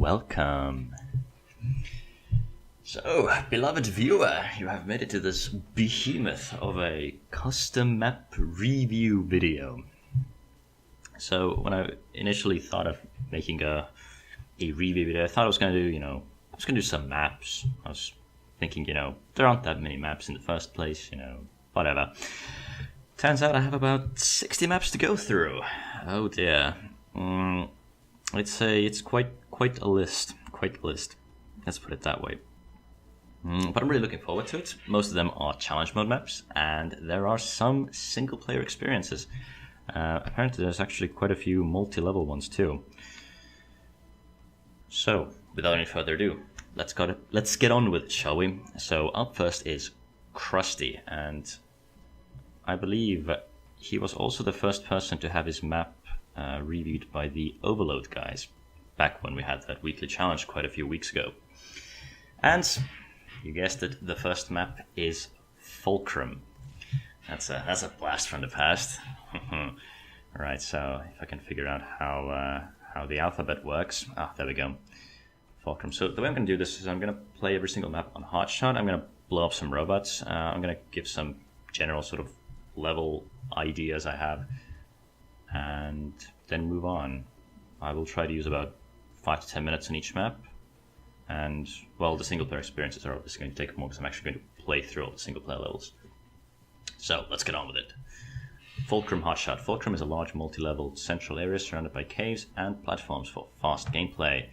welcome. So, beloved viewer, you have made it to this behemoth of a custom map review video. So, when I initially thought of making a review video, I thought I was going to do, some maps. I was thinking, there aren't that many maps in the first place, whatever. Turns out I have about 60 maps to go through. Oh dear. It's quite a list. Let's put it that way. But I'm really looking forward to it. Most of them are challenge mode maps, and there are some single player experiences. Apparently there's actually quite a few multi-level ones too. So, without any further ado, let's get on with it, shall we? So up first is Krusty, and I believe he was also the first person to have his map reviewed by the Overload guys, back when we had that weekly challenge quite a few weeks ago. And you guessed it, the first map is Fulcrum. That's a blast from the past. Alright, so if I can figure out how the alphabet works. There we go. Fulcrum. So the way I'm going to do this is I'm going to play every single map on hotshot. I'm going to blow up some robots. I'm going to give some general sort of level ideas I have, and then move on. I will try to use about 5 to 10 minutes on each map. And, well, the single player experiences are obviously going to take more because I'm actually going to play through all the single player levels. So, let's get on with it. Fulcrum Hotshot. Fulcrum is a large multi-level central area surrounded by caves and platforms for fast gameplay.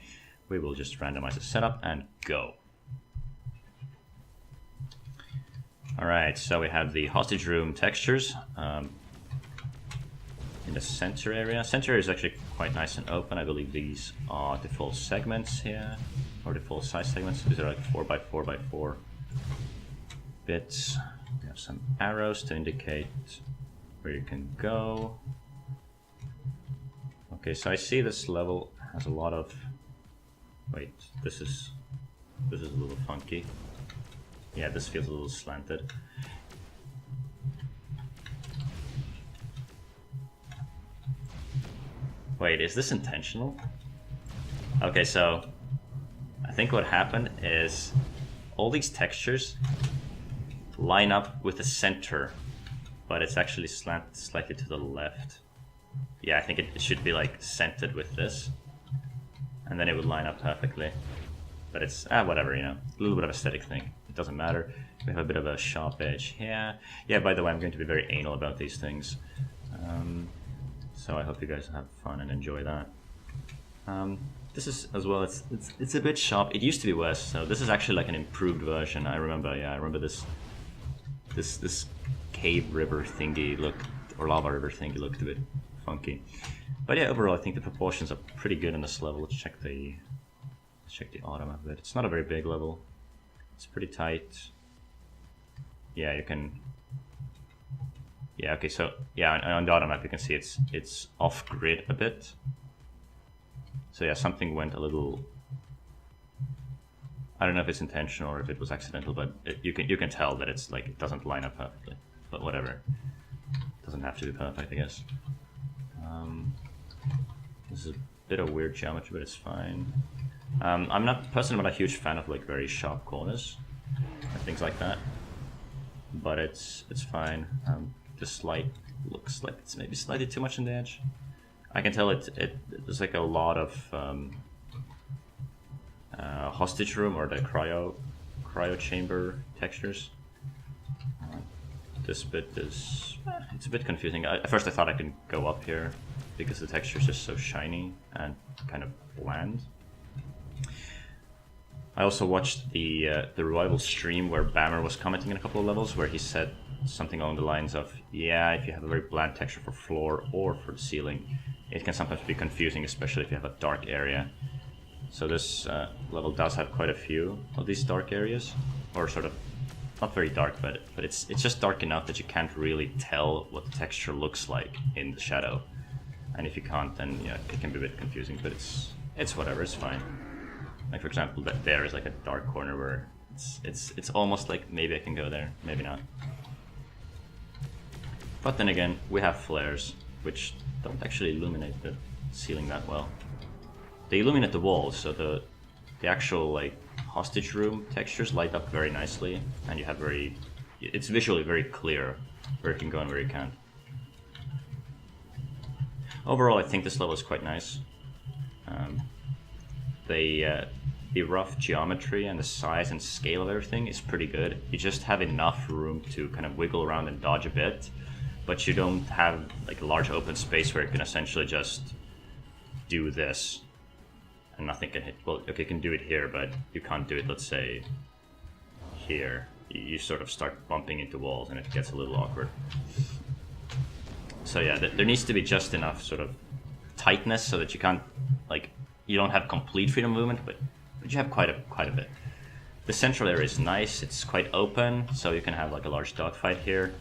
We will just randomize the setup and go. Alright, so we have the hostage room textures in the center area. Center area is actually quite nice and open. I believe these are default segments here, or default size segments. These are like 4x4x4 bits. We have some arrows to indicate where you can go. Okay, so I see this level has a lot of... Wait, this is a little funky. Yeah, this feels a little slanted. Wait, is this intentional? Okay, so I think what happened is all these textures line up with the center, but it's actually slanted slightly to the left. Yeah, I think it should be like centered with this, and then it would line up perfectly. But it's, whatever, a little bit of aesthetic thing. It doesn't matter. We have a bit of a sharp edge here. Yeah, by the way, I'm going to be very anal about these things. So I hope you guys have fun and enjoy that. This is, as well, it's a bit sharp. It used to be worse, so this is actually like an improved version. I remember this cave river thingy looked, or lava river thingy looked a bit funky. But yeah, overall I think the proportions are pretty good in this level. Let's check the auto map a bit. It's not a very big level. It's pretty tight. Yeah, you can... Yeah, okay, so... Yeah, on the auto map you can see it's off-grid a bit. So yeah, something went a little... I don't know if it's intentional or if it was accidental, but you can tell that it's like, it doesn't line up perfectly. But whatever. It doesn't have to be perfect, I guess. This is a bit of weird geometry, but it's fine. I'm not personally not a huge fan of like very sharp corners and things like that, but it's fine. This light looks like it's maybe slightly too much on the edge. I can tell there's like a lot of hostage room or the cryo chamber textures. This bit is it's a bit confusing. At first I thought I could go up here because the texture is just so shiny and kind of bland. I also watched the revival stream where Bammer was commenting in a couple of levels where he said something along the lines of, yeah, if you have a very bland texture for floor or for the ceiling, it can sometimes be confusing, especially if you have a dark area. So this level does have quite a few of these dark areas, or sort of, not very dark, but it's just dark enough that you can't really tell what the texture looks like in the shadow. And if you can't, then yeah, it can be a bit confusing, but it's whatever, it's fine. Like for example, that there is like a dark corner where it's almost like maybe I can go there, maybe not. But then again, we have flares, which don't actually illuminate the ceiling that well. they illuminate the walls, so the actual like hostage room textures light up very nicely, and you have it's visually very clear where you can go and where you can't. Overall, I think this level is quite nice. The rough geometry and the size and scale of everything is pretty good. You just have enough room to kind of wiggle around and dodge a bit, but you don't have like a large open space where you can essentially just do this and nothing can hit. Well, okay, you can do it here, but you can't do it, let's say, here. You sort of start bumping into walls and it gets a little awkward. So yeah, there needs to be just enough sort of tightness so that you can't, like, you don't have complete freedom of movement, but you have quite a bit. The central area is nice, it's quite open, so you can have like a large dogfight here.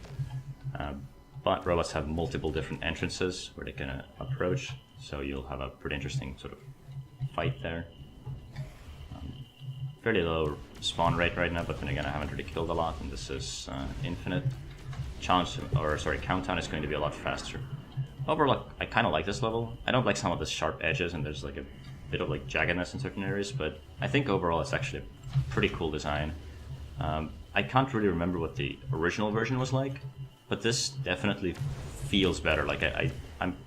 But robots have multiple different entrances where they can approach, so you'll have a pretty interesting sort of fight there. Fairly low spawn rate right now, but then again I haven't really killed a lot, and this is infinite. Countdown is going to be a lot faster. Overall, I kind of like this level. I don't like some of the sharp edges, and there's like a bit of like jaggedness in certain areas, but I think overall it's actually a pretty cool design. I can't really remember what the original version was like, but this definitely feels better. Like I'm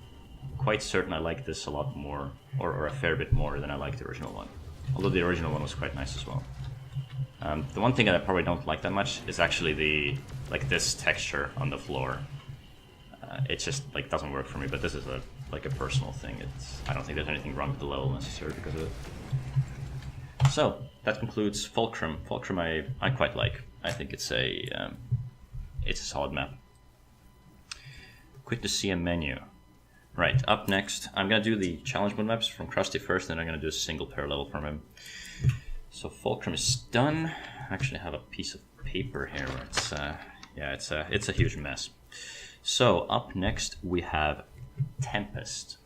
quite certain I like this a lot more, or a fair bit more than I like the original one. Although the original one was quite nice as well. The one thing that I probably don't like that much is actually this texture on the floor. It just like doesn't work for me, but this is a personal thing. I don't think there's anything wrong with the level necessarily because of it. So that concludes Fulcrum. Fulcrum I quite like. I think it's a solid map. Quick to see a menu. Right, up next, I'm gonna do the challenge mode maps from Krusty first, then I'm gonna do a single player level from him. So Fulcrum is done. I actually have a piece of paper here where it's a huge mess. So up next we have Tempest.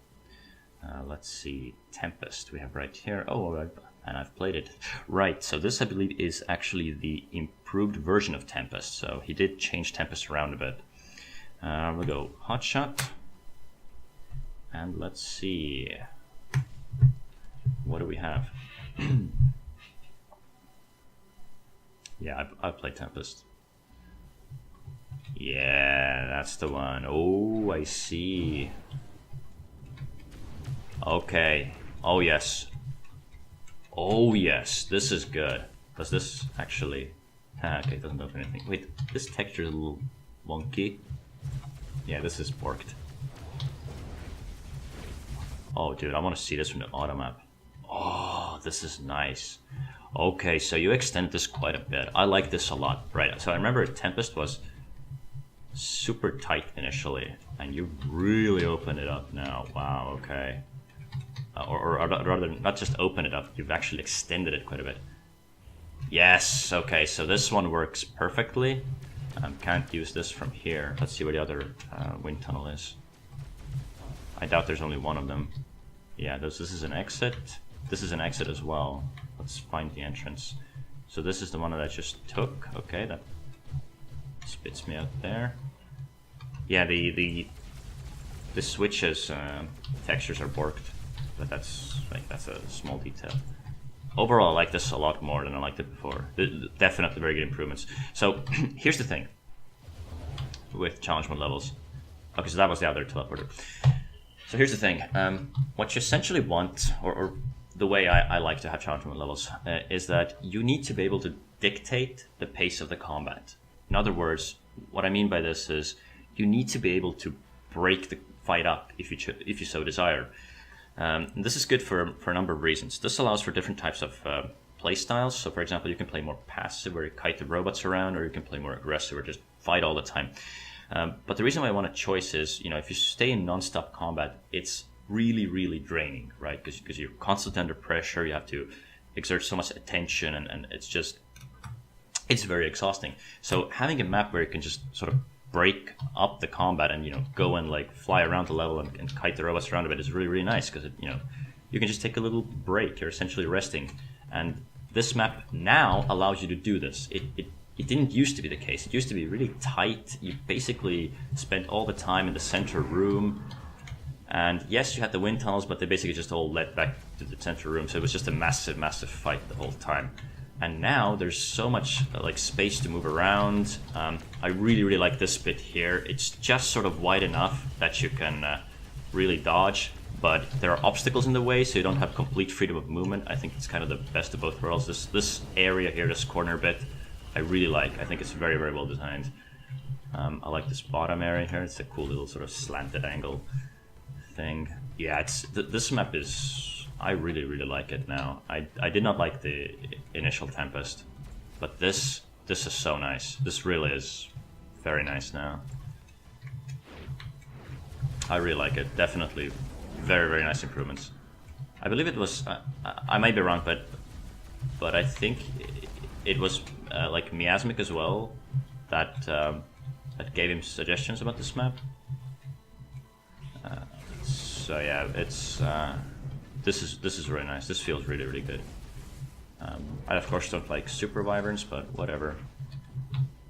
Let's see, Tempest we have right here. Oh, and I've played it. Right, so this I believe is actually the improved version of Tempest. So he did change Tempest around a bit. We'll go Hotshot. And let's see, what do we have? Yeah, I've played Tempest. Yeah, that's the one. Oh, I see. Okay. Oh, yes. Oh, yes. This is good. Does this actually... okay, it doesn't open anything. Wait, this texture is a little wonky. Yeah, this is borked. Oh, dude, I want to see this from the auto map. Oh, this is nice. Okay, so you extend this quite a bit. I like this a lot. Right, so I remember Tempest was super tight initially, and you really open it up now. Wow, okay. Or rather, not just open it up, you've actually extended it quite a bit. Yes, okay, so this one works perfectly. Can't use this from here. Let's see where the other wind tunnel is. I doubt there's only one of them. Yeah, this is an exit. This is an exit as well. Let's find the entrance. So this is the one that I just took. Okay, that spits me out there. Yeah, the switches textures are borked, but that's a small detail. Overall, I like this a lot more than I liked it before. Definitely very good improvements. So here's the thing with challenge mode levels. Okay, so that was the other teleporter. So here's the thing. What you essentially want, or the way I like to have challenge mode levels, is that you need to be able to dictate the pace of the combat. In other words, what I mean by this is you need to be able to break the fight up if you so desire. This is good for a number of reasons. This allows for different types of play styles. So for example, you can play more passive where you kite the robots around, or you can play more aggressive or just fight all the time. But the reason why I want a choice is, if you stay in non-stop combat, it's really, really draining, right? Because you're constantly under pressure, you have to exert so much attention, and it's very exhausting. So having a map where you can just sort of break up the combat and go and like fly around the level and kite the robots around a bit is really, really nice, because you can just take a little break. You're essentially resting, and this map now allows you to do this. It didn't used to be the case. It used to be really tight. You basically spent all the time in the center room, And yes, you had the wind tunnels, but they basically just all led back to the central room, so it was just a massive, massive fight the whole time. And now there's so much like space to move around. I really, really like this bit here. It's just sort of wide enough that you can really dodge, but there are obstacles in the way, so you don't have complete freedom of movement. I think it's kind of the best of both worlds. This area here, this corner bit, I really like. I think it's very, very well designed. I like this bottom area here. It's a cool little sort of slanted angle thing. Yeah, this map is... I really, really like it now. I did not like the initial Tempest, but this is so nice. This really is very nice now. I really like it. Definitely very, very nice improvements. I believe it was... I might be wrong, but I think it was like Miasmic as well that that gave him suggestions about this map. So yeah, it's... This is really nice. This feels really, really good. I of course don't like super wyverns, but whatever.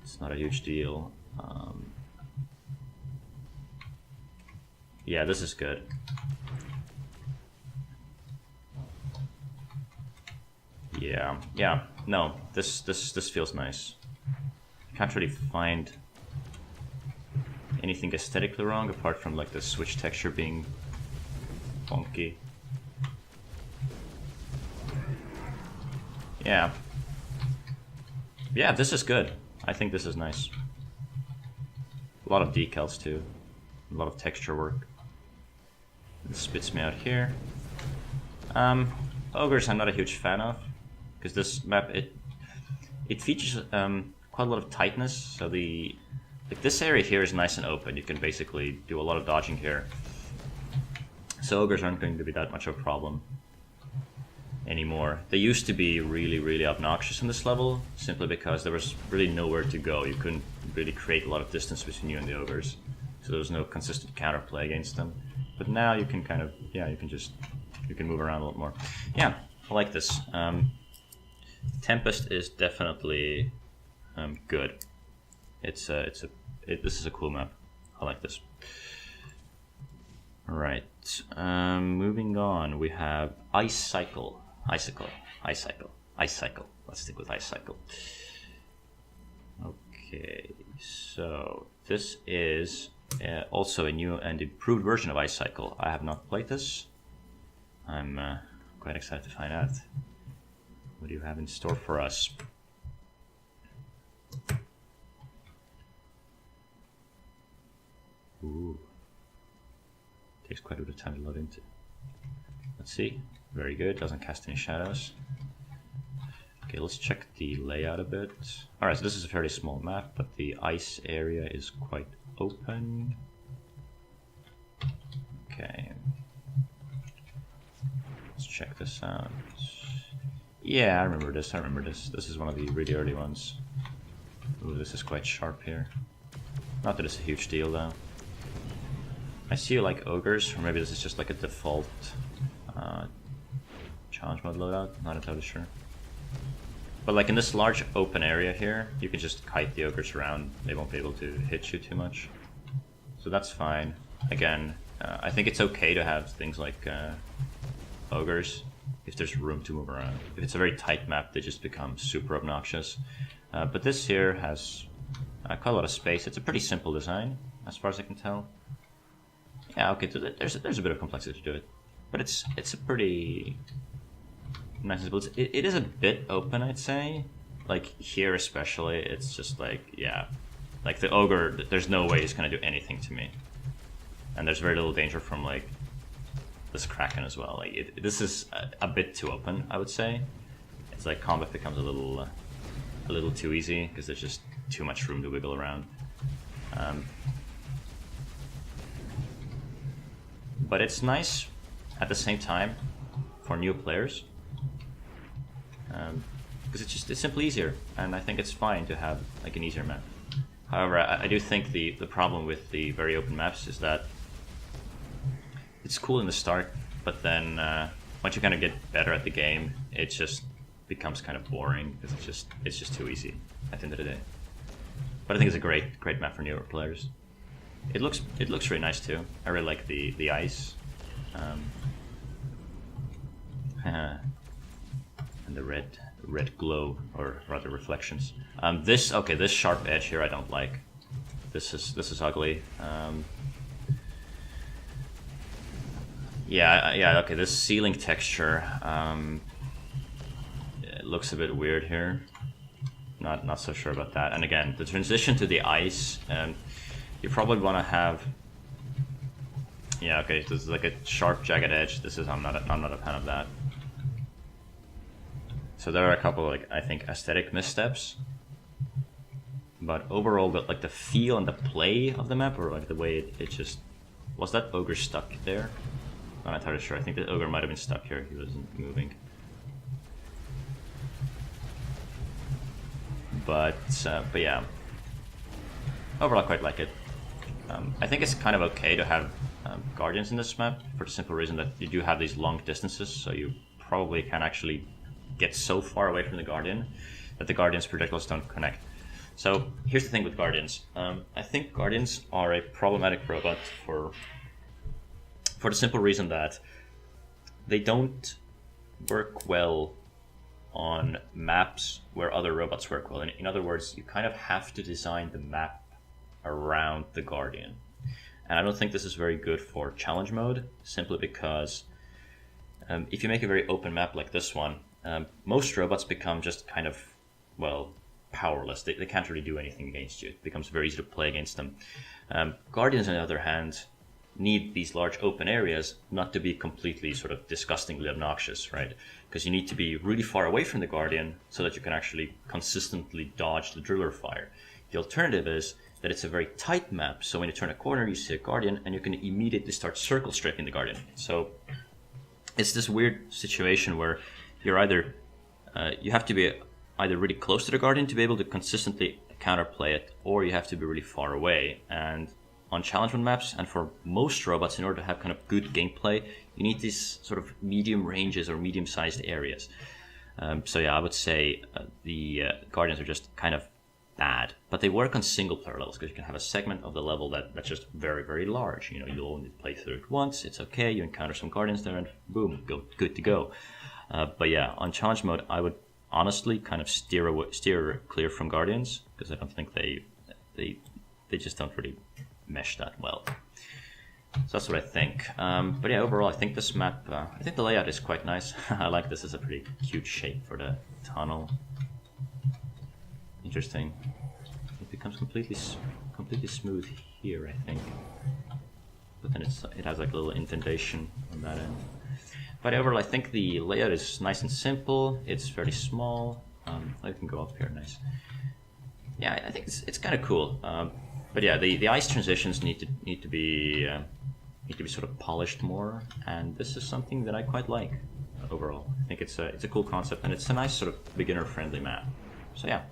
It's not a huge deal. Yeah, this is good. Yeah. No, this feels nice. Can't really find anything aesthetically wrong apart from like the switch texture being funky. Yeah, this is good. I think this is nice. A lot of decals too. A lot of texture work. It spits me out here. Ogres I'm not a huge fan of, because this map it features quite a lot of tightness. So this area here is nice and open. You can basically do a lot of dodging here. So ogres aren't going to be that much of a problem anymore. They used to be really, really obnoxious in this level, simply because there was really nowhere to go. You couldn't really create a lot of distance between you and the ogres, so there was no consistent counterplay against them. But now you can kind of, yeah, you can move around a lot more. Yeah, I like this. Tempest is definitely good. This is a cool map. I like this. All right, moving on, we have Icicle. Let's stick with Icicle. Okay, so this is also a new and improved version of Icicle. I have not played this. I'm quite excited to find out. What do you have in store for us? Ooh. Takes quite a bit of time to load into. Let's see. Very good. Doesn't cast any shadows. Okay, let's check the layout a bit. Alright, so this is a fairly small map, but the ice area is quite open. Okay. Let's check this out. Yeah, I remember this. This is one of the really early ones. Ooh, this is quite sharp here. Not that it's a huge deal, though. I see you like ogres, or maybe this is just like a default challenge mode loadout, not entirely sure. But like in this large open area here, you can just kite the ogres around, they won't be able to hit you too much. So that's fine. Again, I think it's okay to have things like ogres, if there's room to move around. If it's a very tight map, they just become super obnoxious. But this here has quite a lot of space. It's a pretty simple design, as far as I can tell. Yeah, okay, so there's a bit of complexity to it, but it's a pretty nice and simple. It is a bit open, I'd say. Like here especially, it's just like, yeah, like the ogre, there's no way he's gonna do anything to me, and there's very little danger from like this kraken as well. Like this is a bit too open, I would say. It's like combat becomes a little too easy because there's just too much room to wiggle around. But it's nice at the same time for new players, because it's simply easier, and I think it's fine to have like an easier map. However, I do think the problem with the very open maps is that it's cool in the start, but then once you kind of get better at the game, it just becomes kind of boring because it's just too easy at the end of the day. But I think it's a great map for newer players. It looks really nice too. I really like the ice. And the red glow, or rather reflections. This sharp edge here I don't like. This is ugly. Yeah, okay, this ceiling texture, it looks a bit weird here. Not so sure about that. And again, the transition to the ice, you probably want to have... Yeah, okay, this is like a sharp, jagged edge. I'm not a fan of that. So there are a couple, like, I think, aesthetic missteps. But overall, like the feel and the play of the map, or like the way it just... Was that ogre stuck there? I'm not entirely sure. I think the ogre might have been stuck here. He wasn't moving. But yeah. Overall, I quite like it. I think it's kind of okay to have guardians in this map, for the simple reason that you do have these long distances, so you probably can actually get so far away from the guardian that the guardian's projectiles don't connect. So here's the thing with guardians. I think guardians are a problematic robot for the simple reason that they don't work well on maps where other robots work well. In other words, you kind of have to design the map around the guardian. And I don't think this is very good for challenge mode, simply because if you make a very open map like this one, most robots become just kind of, well, powerless. They can't really do anything against you. It becomes very easy to play against them. Guardians, on the other hand, need these large open areas not to be completely sort of disgustingly obnoxious, right? Because you need to be really far away from the guardian so that you can actually consistently dodge the driller fire. The alternative is that it's a very tight map, so when you turn a corner you see a guardian and you can immediately start circle strafing the guardian. So it's this weird situation where you're either you have to be either really close to the guardian to be able to consistently counterplay it, or you have to be really far away. And on challenge mode maps, and for most robots, in order to have kind of good gameplay, you need these sort of medium ranges or medium-sized areas. So yeah, I would say the guardians are just kind of bad, but they work on single player levels, because you can have a segment of the level that's just very, very large. You know, you'll only play through it once, it's okay, you encounter some guardians there, and boom, good to go. But yeah, on challenge mode, I would honestly kind of steer clear from guardians, because I don't think they just don't really mesh that well. So that's what I think. But yeah, overall, I think this map, I think the layout is quite nice. I like this as a pretty cute shape for the tunnel. Interesting. It becomes completely smooth here, I think. But then it has like a little indentation on that end. But overall, I think the layout is nice and simple. It's very small. I can go up here, nice. Yeah, I think it's kind of cool. But yeah, the ice transitions need to be sort of polished more, and this is something that I quite like overall. I think it's a cool concept, and it's a nice sort of beginner-friendly map. So yeah,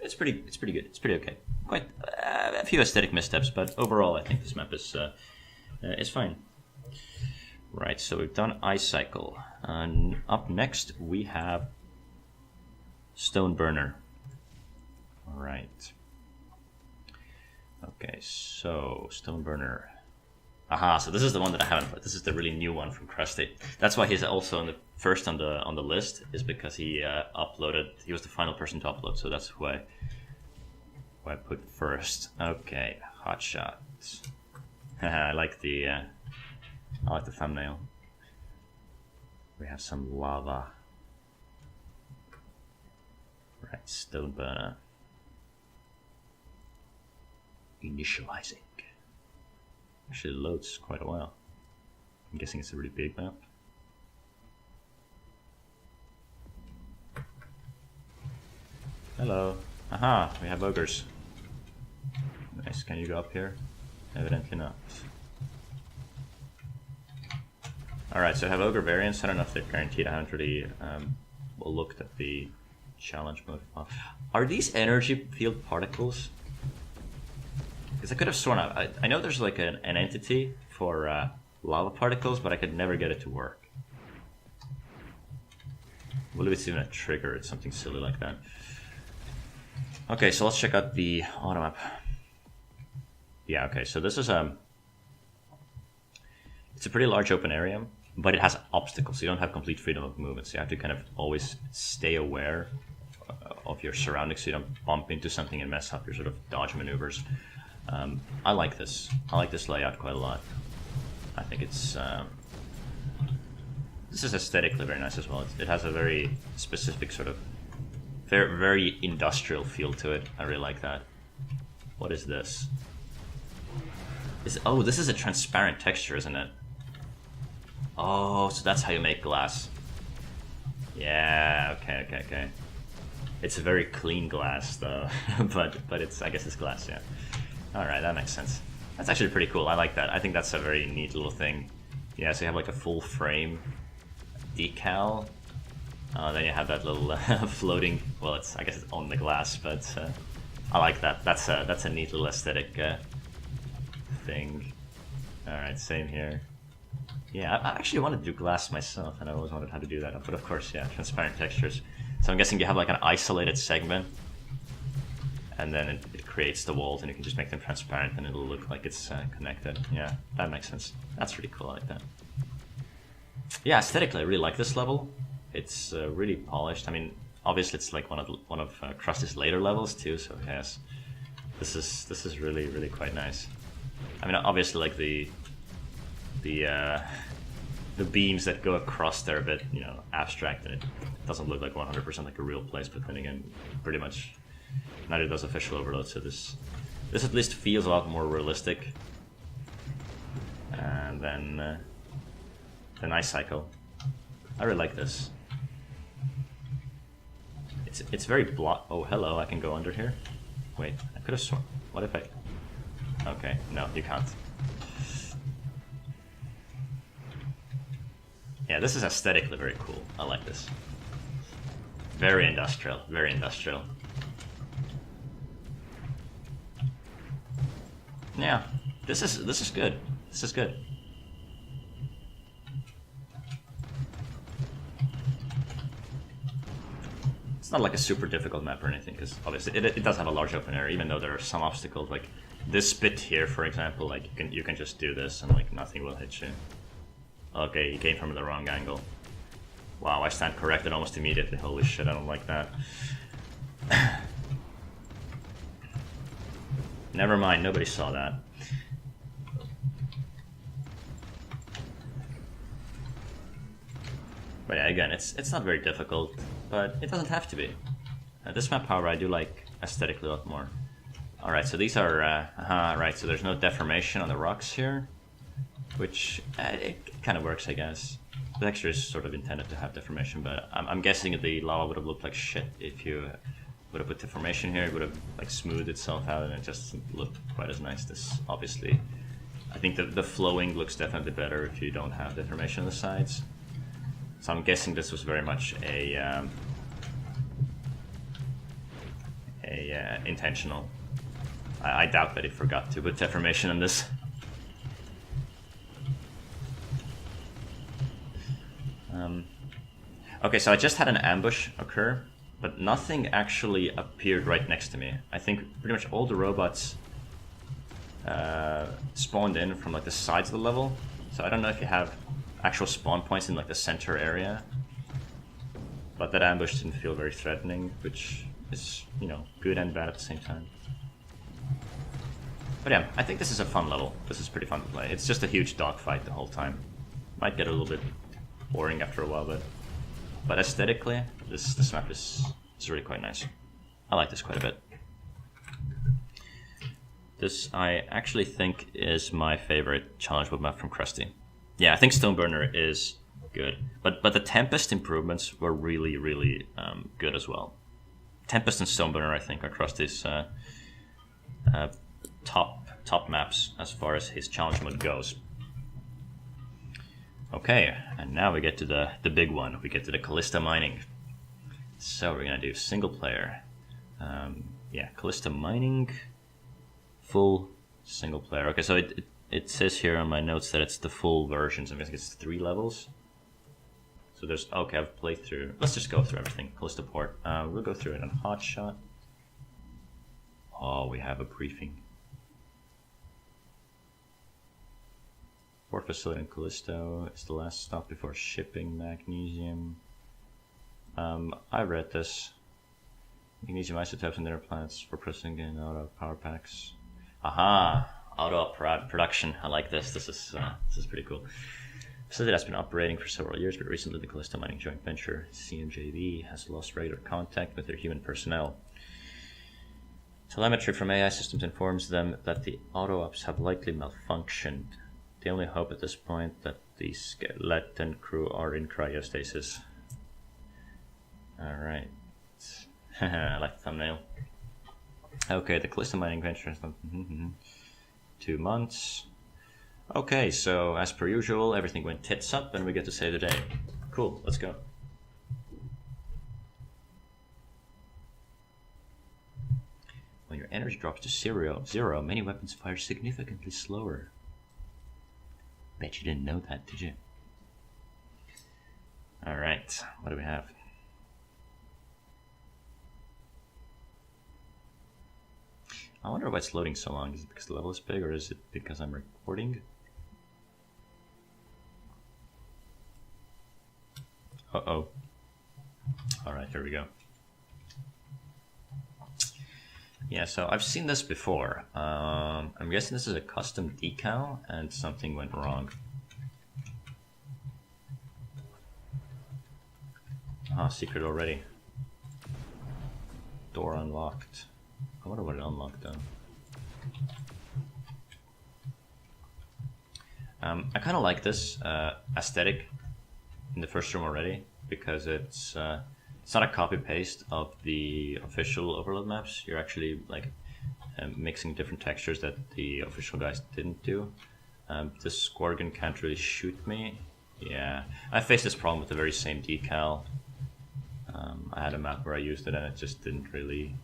it's pretty good. It's pretty okay. Quite a few aesthetic missteps, but overall, I think this map is fine. Right, so we've done Ice Cycle, and up next we have Stone Burner. All right. Okay, so Stone Burner. Aha, so this is the one that I haven't played. This is the really new one from Krusty. That's why he's also on the list, is because he uploaded. He was the final person to upload, so that's who I put first. Okay, Hot Shot. I like the thumbnail. We have some lava. Right, Stone Burner. Initializing. Actually, it loads quite a while. I'm guessing it's a really big map. Hello. Aha, we have ogres. Nice, can you go up here? Evidently not. Alright, so I have ogre variants. I don't know if they're guaranteed. I haven't really looked at the challenge mode. Are these energy field particles? Because I could have sworn, I know there's like an entity for lava particles, but I could never get it to work. What if it's even a trigger? It's something silly like that. Okay, so let's check out the auto map. Yeah, okay, so this is it's a pretty large open area, but it has obstacles. You don't have complete freedom of movement, so you have to kind of always stay aware of your surroundings so you don't bump into something and mess up your sort of dodge maneuvers. I like this. I like this layout quite a lot. I think it's... this is aesthetically very nice as well. It has a very specific sort of... very, very industrial feel to it. I really like that. What is this? Oh, this is a transparent texture, isn't it? Oh, so that's how you make glass. Yeah, okay. It's a very clean glass, though. but it's, I guess it's glass, yeah. Alright, that makes sense. That's actually pretty cool. I like that. I think that's a very neat little thing. Yeah, so you have like a full frame decal. Then you have that little floating... Well, I guess it's on the glass, but I like that. That's a neat little aesthetic thing. Alright, same here. Yeah, I actually wanted to do glass myself, and I always wondered how to do that. But of course, yeah, transparent textures. So I'm guessing you have like an isolated segment, and then it creates the walls, and you can just make them transparent, and it'll look like it's connected. Yeah, that makes sense. That's really cool. I like that. Yeah, aesthetically, I really like this level. It's really polished. I mean, obviously, it's like one of Krusty's later levels too. So yes, this is really quite nice. I mean, obviously, like the beams that go across there are a bit, you know, abstract, and it doesn't look like 100% like a real place. But then again, pretty much neither does Official Overload. So this at least feels a lot more realistic. And then the Ice Cycle. I really like this. It's very block. Oh, hello! I can go under here. Wait, I could have sworn. What if I? Okay, no, you can't. Yeah, this is aesthetically very cool. I like this. Very industrial. Very industrial. Yeah, this is good. This is good. It's not like a super difficult map or anything, because obviously it does have a large open area, even though there are some obstacles, like this bit here, for example. Like you can just do this and like nothing will hit you. Okay, he came from the wrong angle. Wow, I stand corrected almost immediately. Holy shit, I don't like that. Never mind, nobody saw that. But yeah, again, it's not very difficult, but it doesn't have to be. This map, however, I do like aesthetically a lot more. Alright, so these are... right, so there's no deformation on the rocks here, which it kind of works, I guess. The texture is sort of intended to have deformation, but I'm guessing the lava would have looked like shit if you would have put deformation here. It would have like smoothed itself out, and it just doesn't look quite as nice. This, obviously, I think the flowing looks definitely better if you don't have deformation on the sides. So I'm guessing this was very much a intentional. I doubt that he forgot to put deformation on this. Okay, so I just had an ambush occur, but nothing actually appeared right next to me. I think pretty much all the robots spawned in from like the sides of the level. So I don't know if you have actual spawn points in like the center area, but that ambush didn't feel very threatening, which is, you know, good and bad at the same time. But yeah, I think this is a fun level. This is pretty fun to play. It's just a huge dogfight the whole time. Might get a little bit boring after a while, but aesthetically, this map is really quite nice. I like this quite a bit. This, I actually think, is my favorite challenge mode map from Krusty. Yeah, I think Stoneburner is good, but the Tempest improvements were really good as well. Tempest and Stoneburner, I think, are Krusty's top maps as far as his challenge mode goes. Okay, and now we get to the big one. We get to the Callista Mining. So we're gonna do single player. Yeah, Callista Mining, full single player. Okay, so it says here on my notes that it's the full version. So I'm guessing it's 3 levels. So there's, okay, I've played through. Let's just go through everything. Callista Port. We'll go through it on Hotshot. Oh, we have a briefing. Port facility in Callisto is the last stop before shipping magnesium. I read this. Magnesium isotopes on their planets for processing in auto power packs. Aha! Auto production. I like this. This is pretty cool. Facility has been operating for several years, but recently the Callisto Mining joint venture, CMJV, has lost regular contact with their human personnel. Telemetry from AI systems informs them that the auto-ops have likely malfunctioned. They only hope at this point that the skeleton crew are in cryostasis. Alright. I like the thumbnail. Okay, the Callisto Mining venture has 2 months. Okay, so as per usual, everything went tits up and we get to save the day. Cool, let's go. When your energy drops to zero, many weapons fire significantly slower. Bet you didn't know that, did you? Alright, what do we have? I wonder why it's loading so long. Is it because the level is big, or is it because I'm recording? Uh-oh. Alright, here we go. Yeah, so I've seen this before. I'm guessing this is a custom decal, and something went wrong. Ah, secret already. Door unlocked. I wonder what it unlocked though. I kind of like this aesthetic in the first room already, because it's not a copy paste of the official overload maps. You're actually like mixing different textures that the official guys didn't do. This Scorpion can't really shoot me. Yeah, I faced this problem with the very same decal. I had a map where I used it and it just didn't really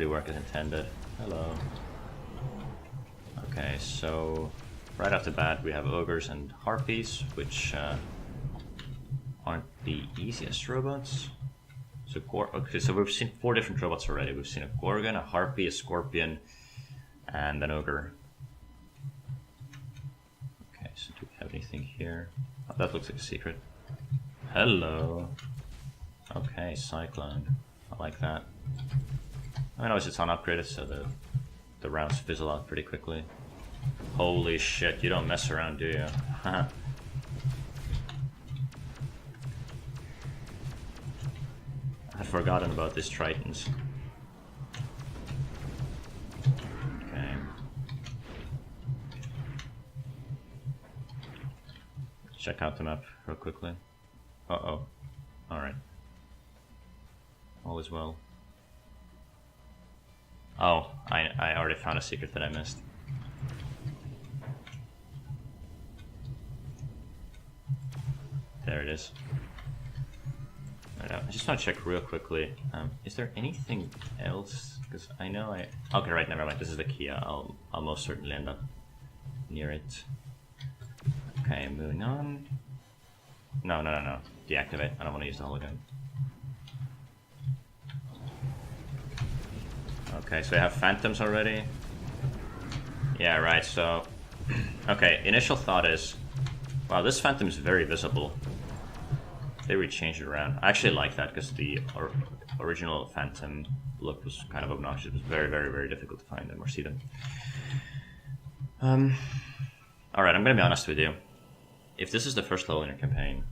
work as intended. Hello. Okay, so right off the bat we have ogres and harpies, which aren't the easiest robots. So okay, so we've seen 4 different robots already. We've seen a Gorgon, a harpy, a scorpion, and an ogre. Okay, so do we have anything here? Oh, that looks like a secret. Hello. Okay, Cyclone. I like that. I know it's unupgraded, so the rounds fizzle out pretty quickly. Holy shit, you don't mess around, do you? I'd forgotten about these Tritons. Okay. Check out the map real quickly. Uh-oh. Alright. All is well. Oh, I already found a secret that I missed. There it is. I just want to check real quickly. Is there anything else? Because I know okay, right, never mind. This is the key. I'll most certainly end up near it. Okay, moving on. No. Deactivate. I don't want to use the hologun. Okay, so I have phantoms already. Yeah, right, so... okay, initial thought is... wow, this phantom is very visible. They re-changed it around. I actually like that, because the original phantom look was kind of obnoxious. It was very, very, very difficult to find them or see them. Alright, I'm gonna be honest with you. If this is the first level in your campaign,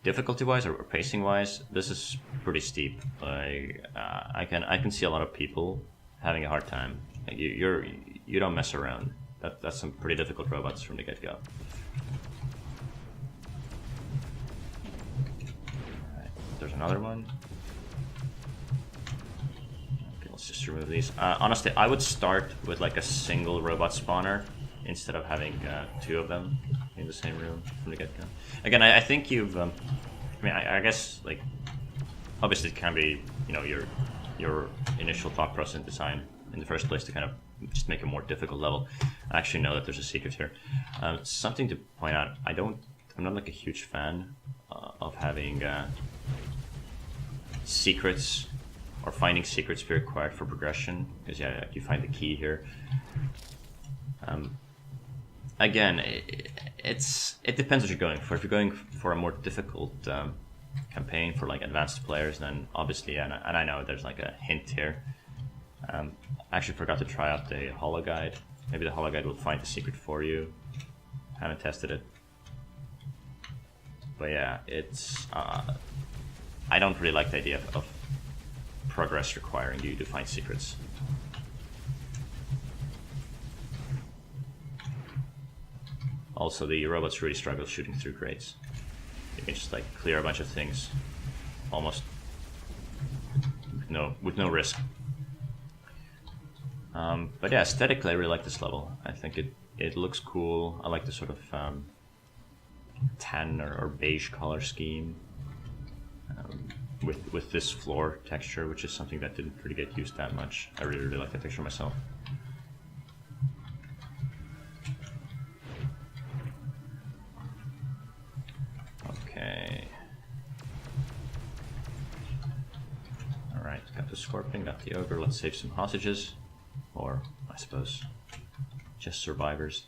difficulty-wise or pacing-wise, this is pretty steep. Like, I can see a lot of people having a hard time. Like, you don't mess around. That's some pretty difficult robots from the get-go. Right, there's another one. Okay, let's just remove these. Honestly, I would start with like a single robot spawner instead of having 2 of them in the same room from the get-go. Again, I think you've... I mean, I guess, like, obviously it can be, you know, your initial thought process and design in the first place to kind of just make a more difficult level. I actually know that there's a secret here. Something to point out, I'm not like a huge fan of having secrets or finding secrets be required for progression, because yeah, you find the key here. Again, it depends what you're going for. If you're going for a more difficult campaign for like advanced players, then obviously, and I know there's like a hint here. I actually forgot to try out the holo guide. Maybe the holo guide will find the secret for you. Haven't tested it, but yeah, it's. I don't really like the idea of progress requiring you to find secrets. Also, the robots really struggle shooting through crates. You can just like clear a bunch of things, almost with no risk. But yeah, aesthetically, I really like this level. I think it looks cool. I like the sort of tan or beige color scheme with this floor texture, which is something that didn't really get used that much. I really like that texture myself. Okay. Alright, got the scorpion, got the ogre. Let's save some hostages. Or, I suppose, just survivors.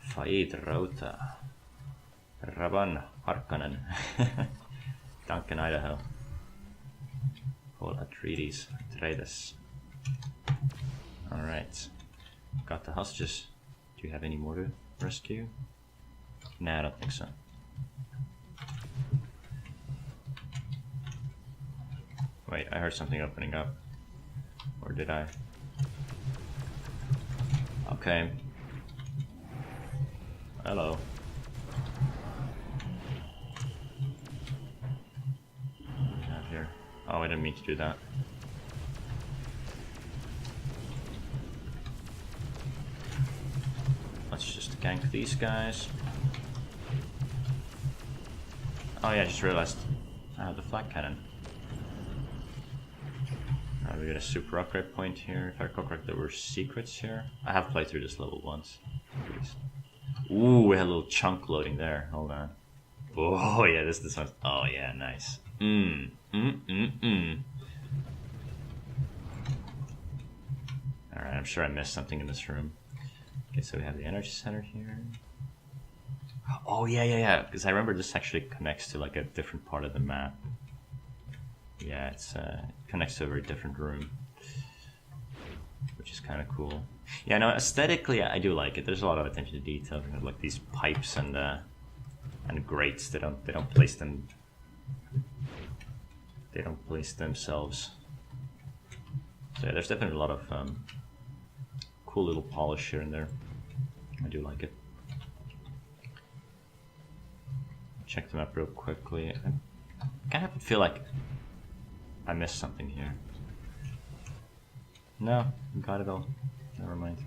Faid Rota. Raban Harkonnen. Duncan, Idaho. Paul Atreides. Atreides. Alright. Got the hostages. Do you have any more to rescue? Nah, I don't think so. Wait, I heard something opening up. Or did I? Okay. Hello. What do we have here? Oh, I didn't mean to do that. Let's just gank these guys. Oh yeah, I just realized I have the flak cannon. We got a super upgrade point here. If I recall correctly, there were secrets here. I have played through this level once. Ooh, we had a little chunk loading there. Hold on. Oh yeah, this one. Oh yeah, nice. Alright, I'm sure I missed something in this room. Okay, so we have the energy center here. Oh yeah. Because I remember this actually connects to like a different part of the map. Yeah, it connects to a very different room, which is kind of cool. Yeah, no, aesthetically I do like it. There's a lot of attention to detail. You know, like these pipes and grates. They don't place them. They don't place themselves. So yeah, there's definitely a lot of cool little polish here and there. I do like it. Check them up real quickly. I kind of feel like I missed something here. No, got it all. Never mind.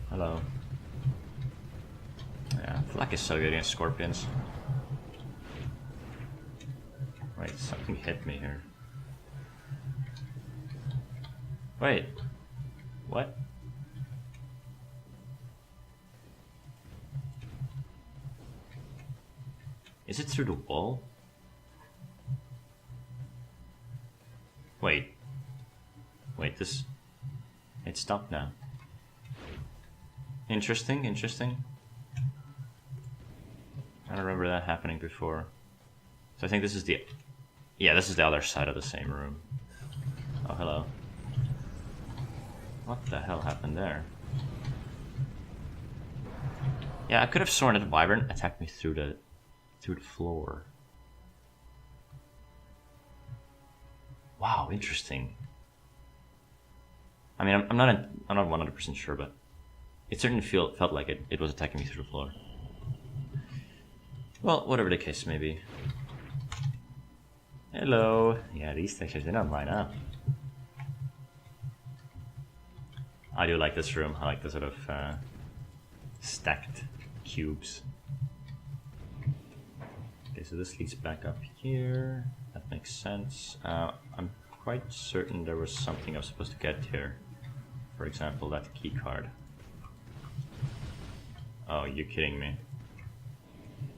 Hello. Yeah, flak is so good against scorpions. Wait, something hit me here. Wait. What? Is it through the wall? Wait. Wait, this... It stopped now. Interesting. I don't remember that happening before. So I think this is the... Yeah, this is the other side of the same room. Oh, hello. What the hell happened there? Yeah, I could have sworn that Wyvern attacked me through the floor. Wow, interesting. I mean, I'm not 100% sure, but it certainly felt like it was attacking me through the floor. Well, whatever the case may be. Hello. Yeah, these textures, they don't line up. I do like this room. I like the sort of stacked cubes. Okay, so this leads back up here. That makes sense. I'm quite certain there was something I was supposed to get here. For example, that key card. Oh, you're kidding me.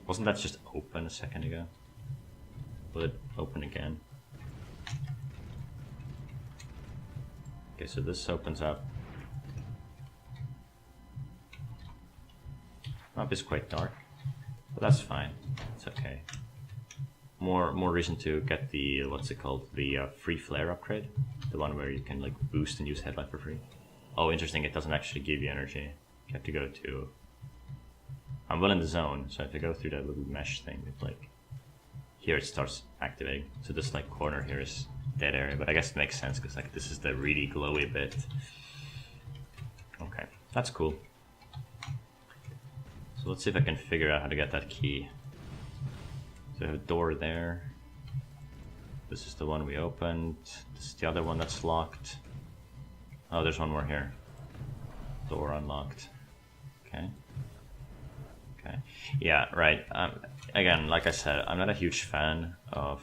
Wasn't that just open a second ago? Will it open again? Okay, so this opens up. Map is quite dark, but that's fine. It's okay. More reason to get the, what's it called, the free flare upgrade, the one where you can like boost and use headlight for free. Oh, interesting. It doesn't actually give you energy. You have to go to. I'm well in the zone, so if I go through that little mesh thing, it's like here it starts activating. So this like corner here is dead area, but I guess it makes sense because like this is the really glowy bit. Okay, that's cool. So let's see if I can figure out how to get that key. So I have a door there. This is the one we opened. This is the other one that's locked. Oh, there's one more here. Door unlocked. Okay. Okay. Yeah, right. Again, like I said, I'm not a huge fan of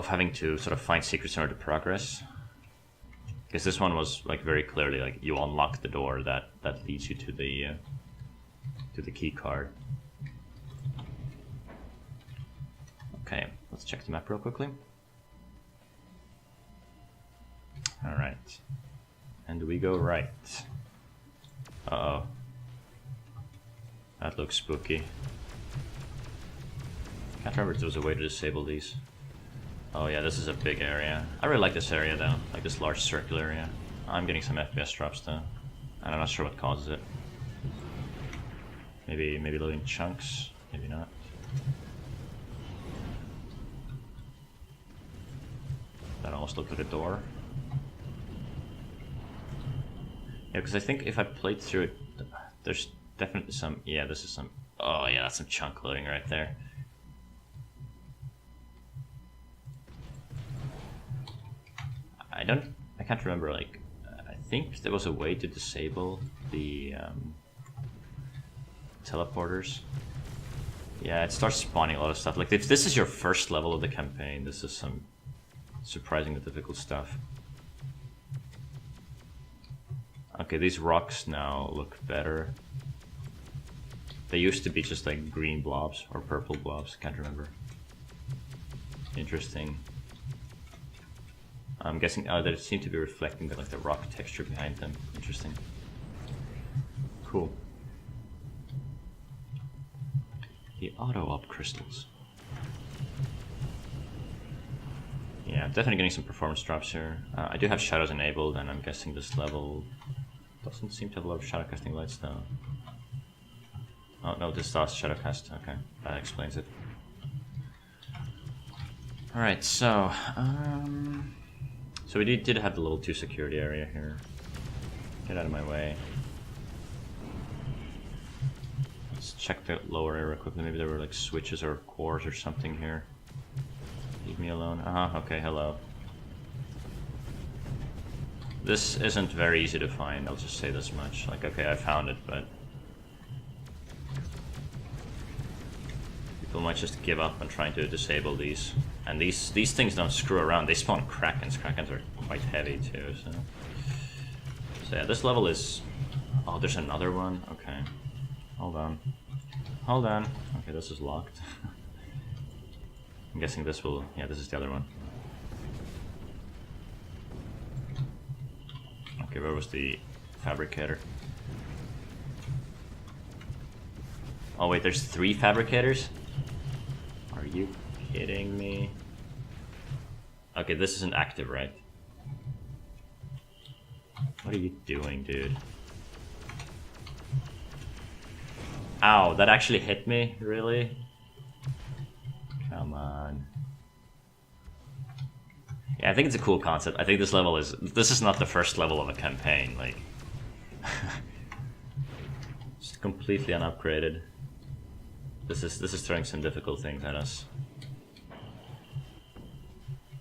having to sort of find secrets in order to progress. Because this one was like very clearly like you unlock the door that leads you to the key card. Okay, let's check the map real quickly. All right, and we go right. Uh-oh. That looks spooky. Can't remember if there was a way to disable these. Oh yeah, this is a big area. I really like this area though, like this large circular area. I'm getting some FPS drops though, and I'm not sure what causes it. Maybe loading chunks, maybe not. That almost looked like a door. Yeah, because I think if I played through it, there's definitely some. Yeah, this is some. Oh yeah, that's some chunk loading right there. I can't remember. Like, I think there was a way to disable the teleporters. Yeah, it starts spawning a lot of stuff. Like, if this is your first level of the campaign, this is some surprisingly difficult stuff. Okay, these rocks now look better. They used to be just like green blobs or purple blobs, can't remember. Interesting. I'm guessing they seem to be reflecting the, like the rock texture behind them. Interesting. Cool. The auto-up crystals. Yeah, definitely getting some performance drops here. I do have shadows enabled, and I'm guessing this level doesn't seem to have a lot of shadow casting lights though. Oh no, this does shadow cast. Okay, that explains it. All right, so we did have the level 2 security area here. Get out of my way. Let's check the lower area quickly. Maybe there were like switches or cores or something here. Leave me alone. Okay, hello. This isn't very easy to find, I'll just say this much. Like, okay, I found it, but people might just give up on trying to disable these. And these things don't screw around, they spawn Krakens. Krakens are quite heavy too, so yeah, this level is... Oh, there's another one? Okay. Hold on. Hold on. Okay, this is locked. I'm guessing this will... Yeah, this is the other one. Okay, where was the fabricator? Oh wait, there's 3 fabricators? Are you kidding me? Okay, this isn't active, right? What are you doing, dude? Ow, that actually hit me? Really? Come on. Yeah, I think it's a cool concept. I think this level is... This is not the first level of a campaign, like... It's completely unupgraded. This is throwing some difficult things at us.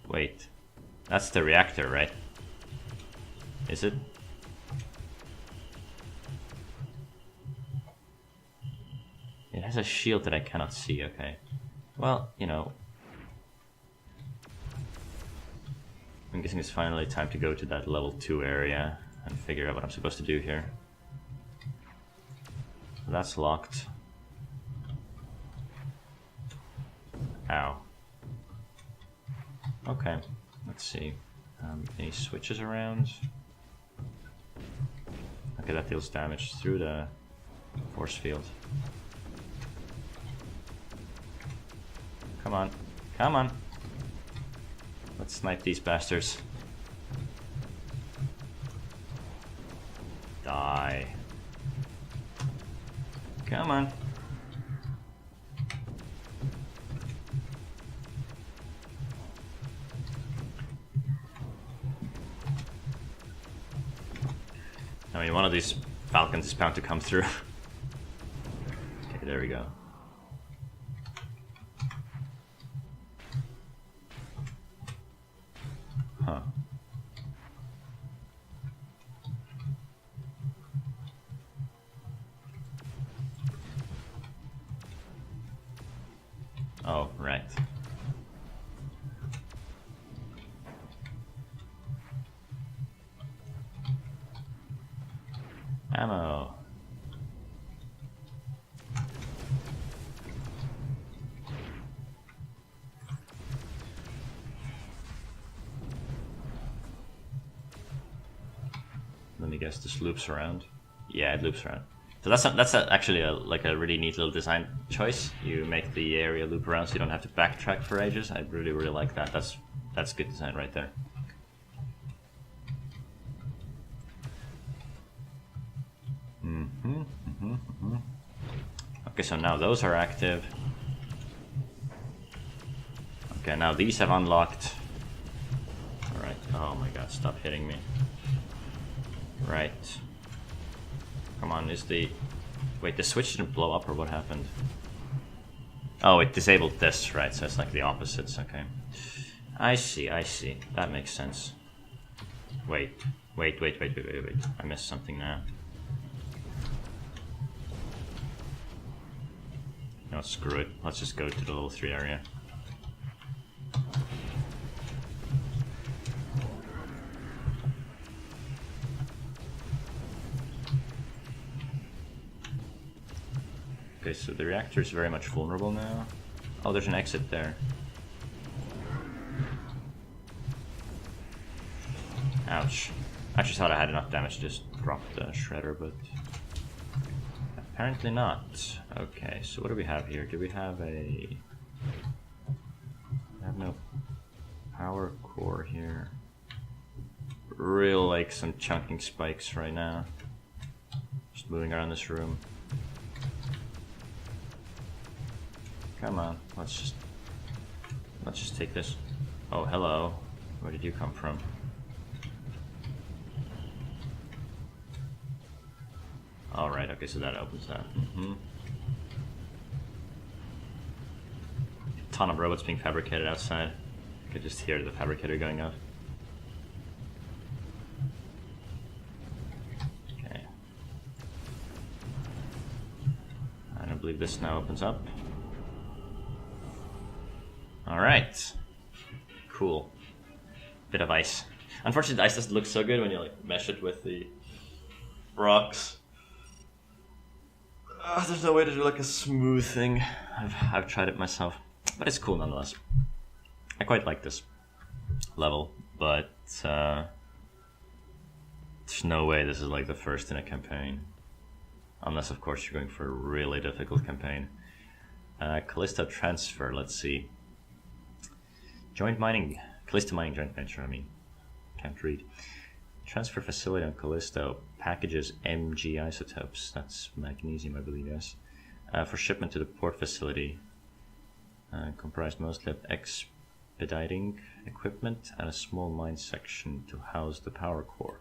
Wait. That's the reactor, right? Is it? It has a shield that I cannot see, okay. Well, you know... I'm guessing it's finally time to go to that level 2 area and figure out what I'm supposed to do here. That's locked. Ow. Okay, let's see. Any switches around? Okay, that deals damage through the force field. Come on, come on. Let's snipe these bastards. Die. Come on. I mean, one of these falcons is bound to come through. Okay, there we go. Huh. Oh, right. Ammo. Let me guess, this loops around. Yeah, it loops around. So that's actually like a really neat little design choice. You make the area loop around so you don't have to backtrack for ages. I really like that. That's good design right there. Okay, so now those are active. Okay, now these have unlocked. Alright, oh my god, stop hitting me. Right. Come on, is the... Wait, the switch didn't blow up or what happened? Oh, it disabled this, right, so it's like the opposites, okay. I see, that makes sense. Wait. I missed something now. No, screw it. Let's just go to the level 3 area. Okay, so the reactor is very much vulnerable now. Oh, there's an exit there. Ouch. I actually thought I had enough damage to just drop the shredder, but... apparently not. Okay, so what do we have here? Do we have a... I have no power core here. Real, like, some chunking spikes right now. Just moving around this room. Come on, let's just take this. Oh, hello. Where did you come from? Alright, okay, so that opens that. A ton of robots being fabricated outside. I could just hear the fabricator going off. Okay. I don't believe this now opens up. Alright. Cool. Bit of ice. Unfortunately, the ice doesn't look so good when you like mesh it with the rocks. There's no way to do like a smooth thing. I've tried it myself, but it's cool nonetheless. I quite like this level, but there's no way this is like the first in a campaign, unless of course you're going for a really difficult campaign. Callisto transfer. Let's see. Joint mining, Callisto mining joint venture. I mean, can't read. Transfer facility on Callisto packages Mg isotopes, that's magnesium I believe, yes, for shipment to the port facility, comprised mostly of expediting equipment and a small mine section to house the power core.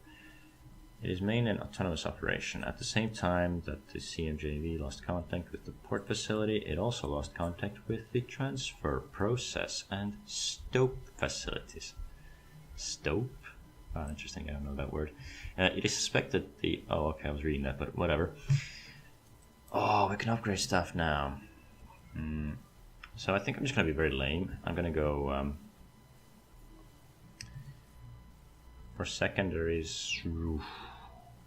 It is mainly an autonomous operation. At the same time that the CMJV lost contact with the port facility, it also lost contact with the transfer process and stope facilities. Stope? Oh, interesting, I don't know that word. It is suspected the... Oh, okay, I was reading that, but whatever. Oh, we can upgrade stuff now. So I think I'm just going to be very lame. I'm going to go... for secondaries... Oof,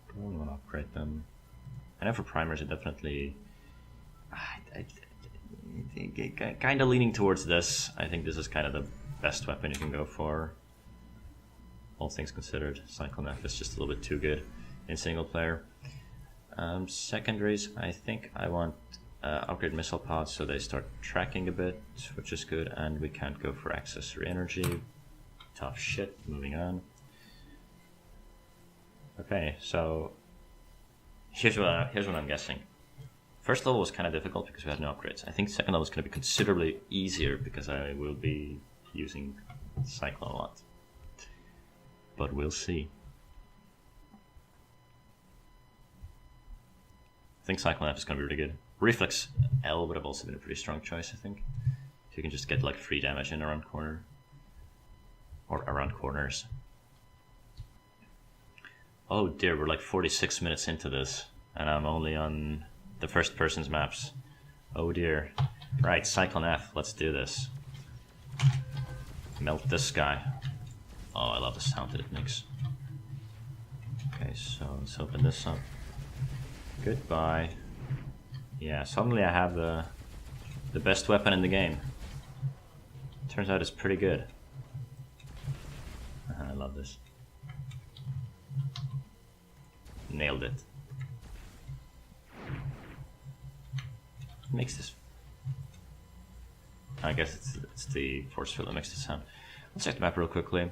I don't want to upgrade them. I know for primers, it definitely... kind of leaning towards this. I think this is kind of best weapon you can go for. All things considered, Cyclone F is just a little bit too good in single player. Secondaries, I think I want upgrade missile pods so they start tracking a bit, which is good, and we can't go for accessory energy. Tough shit, moving on. Okay, so here's what I'm guessing. First level was kind of difficult because we had no upgrades. I think second level is going to be considerably easier because I will be using Cyclone a lot. But we'll see. I think Cyclone F is going to be really good. Reflex L would have also been a pretty strong choice, I think. If you can just get like free damage in around corner. Or around corners. Oh dear, we're like 46 minutes into this. And I'm only on the first person's maps. Oh dear. Right, Cyclone F, let's do this. Melt this guy. Oh, I love the sound that it makes. Okay, so let's open this up. Goodbye. Yeah, suddenly I have the best weapon in the game. Turns out it's pretty good. I love this. Nailed it. Makes this... I guess it's the force field that makes the sound. Let's check the map real quickly.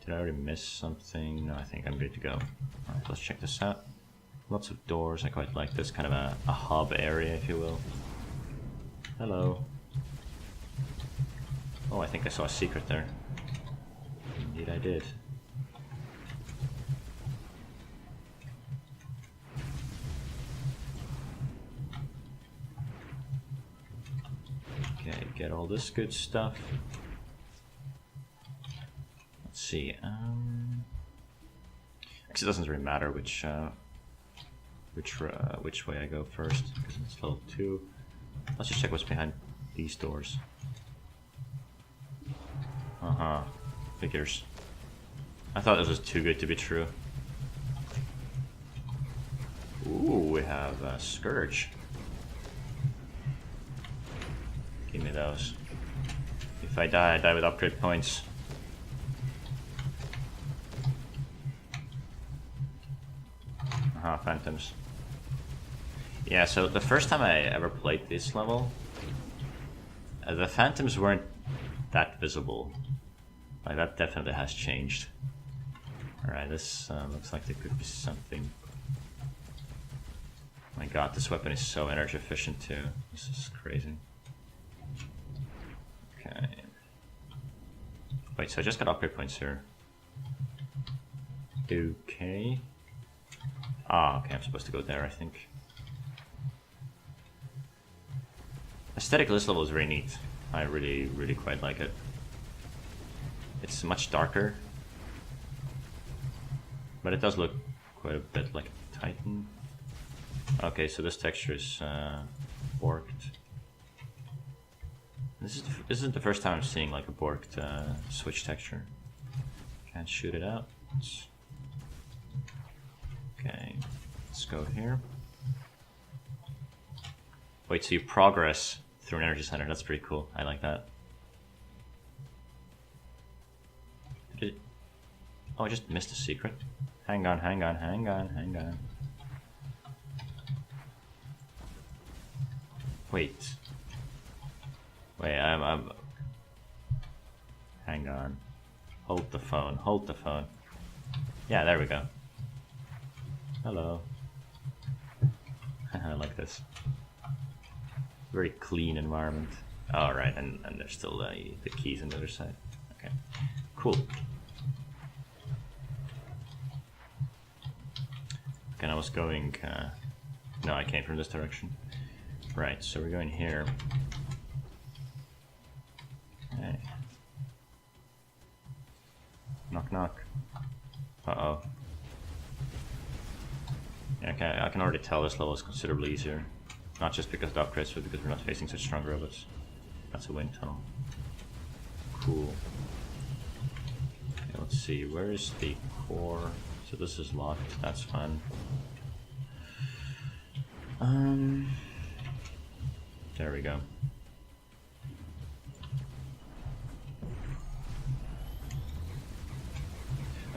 Did I already miss something? No, I think I'm good to go. Alright, let's check this out. Lots of doors. I quite like this, kind of a hub area, if you will. Hello. Oh, I think I saw a secret there. Indeed I did. Okay, get all this good stuff. Let's see. Actually, it doesn't really matter which way I go first because it's level 2. Let's just check what's behind these doors. Figures. I thought this was too good to be true. Ooh, we have Scourge. Give me those. If I die with upgrade points. Phantoms. Yeah, so the first time I ever played this level, the Phantoms weren't that visible. Like, that definitely has changed. Alright, this looks like there could be something. My god, this weapon is so energy efficient too. This is crazy. Okay. Wait, so I just got upgrade points here. Okay. Ah, okay, I'm supposed to go there, I think. Aesthetically, this level is very neat. I really quite like it. It's much darker. But it does look quite a bit like a Titan. Okay, so this texture is borked. This isn't the first time I'm seeing like a borked switch texture. Can't shoot it out. Okay, let's go here. Wait, so you progress through an energy center. That's pretty cool. I like that. Oh, I just missed a secret. Hang on. Wait, I'm... Hang on. Hold the phone. Yeah, there we go. Hello. I like this. Very clean environment. Alright, and there's still the keys on the other side. Okay, cool. Okay, I was going... no, I came from this direction. Right, so we're going here. Okay. Knock knock. Uh-oh. Yeah, I can already tell this level is considerably easier. Not just because of the upgrades, but because we're not facing such strong robots. That's a wind tunnel. Cool. Okay, let's see, where is the core? So this is locked, that's fun. There we go.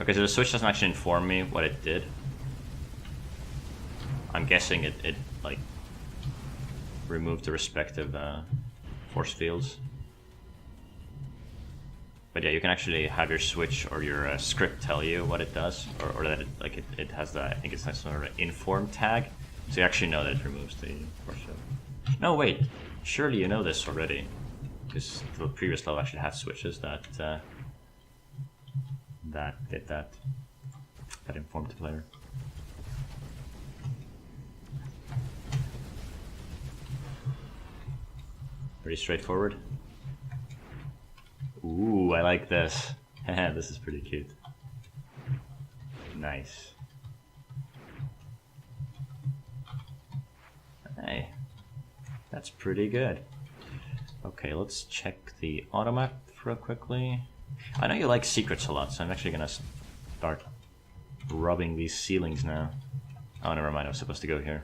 Okay, so the switch doesn't actually inform me what it did. I'm guessing it like removed the respective force fields. But yeah, you can actually have your switch or your script tell you what it does, or that it has the, I think it's like sort of inform tag, so you actually know that it removes the force field. No, wait, surely you know this already, because the previous level actually had switches that did that informed the player. Pretty straightforward. Ooh, I like this. This is pretty cute. Nice. Hey, that's pretty good. Okay, let's check the automap real quickly. I know you like secrets a lot, so I'm actually gonna start rubbing these ceilings now. Oh, never mind, I was supposed to go here.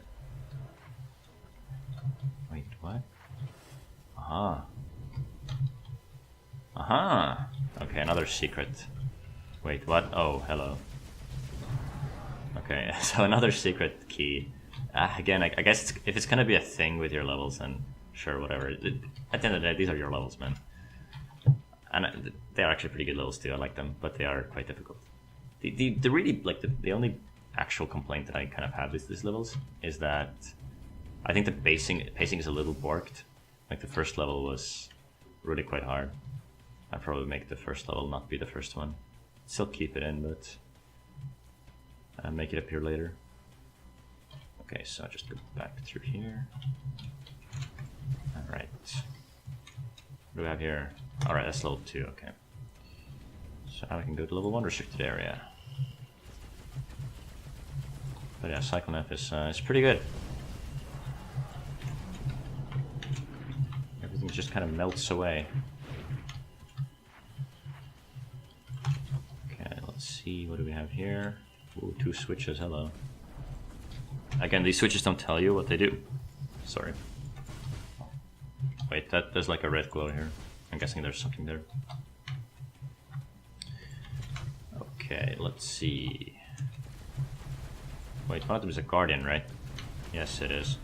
Wait, what? Aha. Aha! Okay, another secret. Wait, what? Oh, hello. Okay, so another secret key. Again, I guess if it's gonna be a thing with your levels, then sure, whatever. At the end of the day, these are your levels, man. And they are actually pretty good levels too, I like them, but they are quite difficult. The really, like, the only actual complaint that I kind of have with these levels is that I think the pacing is a little borked. Like, the first level was really quite hard. I'd probably make the first level not be the first one. Still keep it in, but make it appear later. Okay, so I'll just go back through here. Alright. What do we have here? Alright, that's level 2, okay. So now we can go to level 1 restricted area. But yeah, Cyclone F is pretty good. Everything just kind of melts away. See, what do we have here? Ooh, 2 switches, hello. Again, these switches don't tell you what they do. Sorry. Wait, there's like a red glow here. I'm guessing there's something there. Okay, let's see. Wait, one of them is a guardian, right? Yes, it is.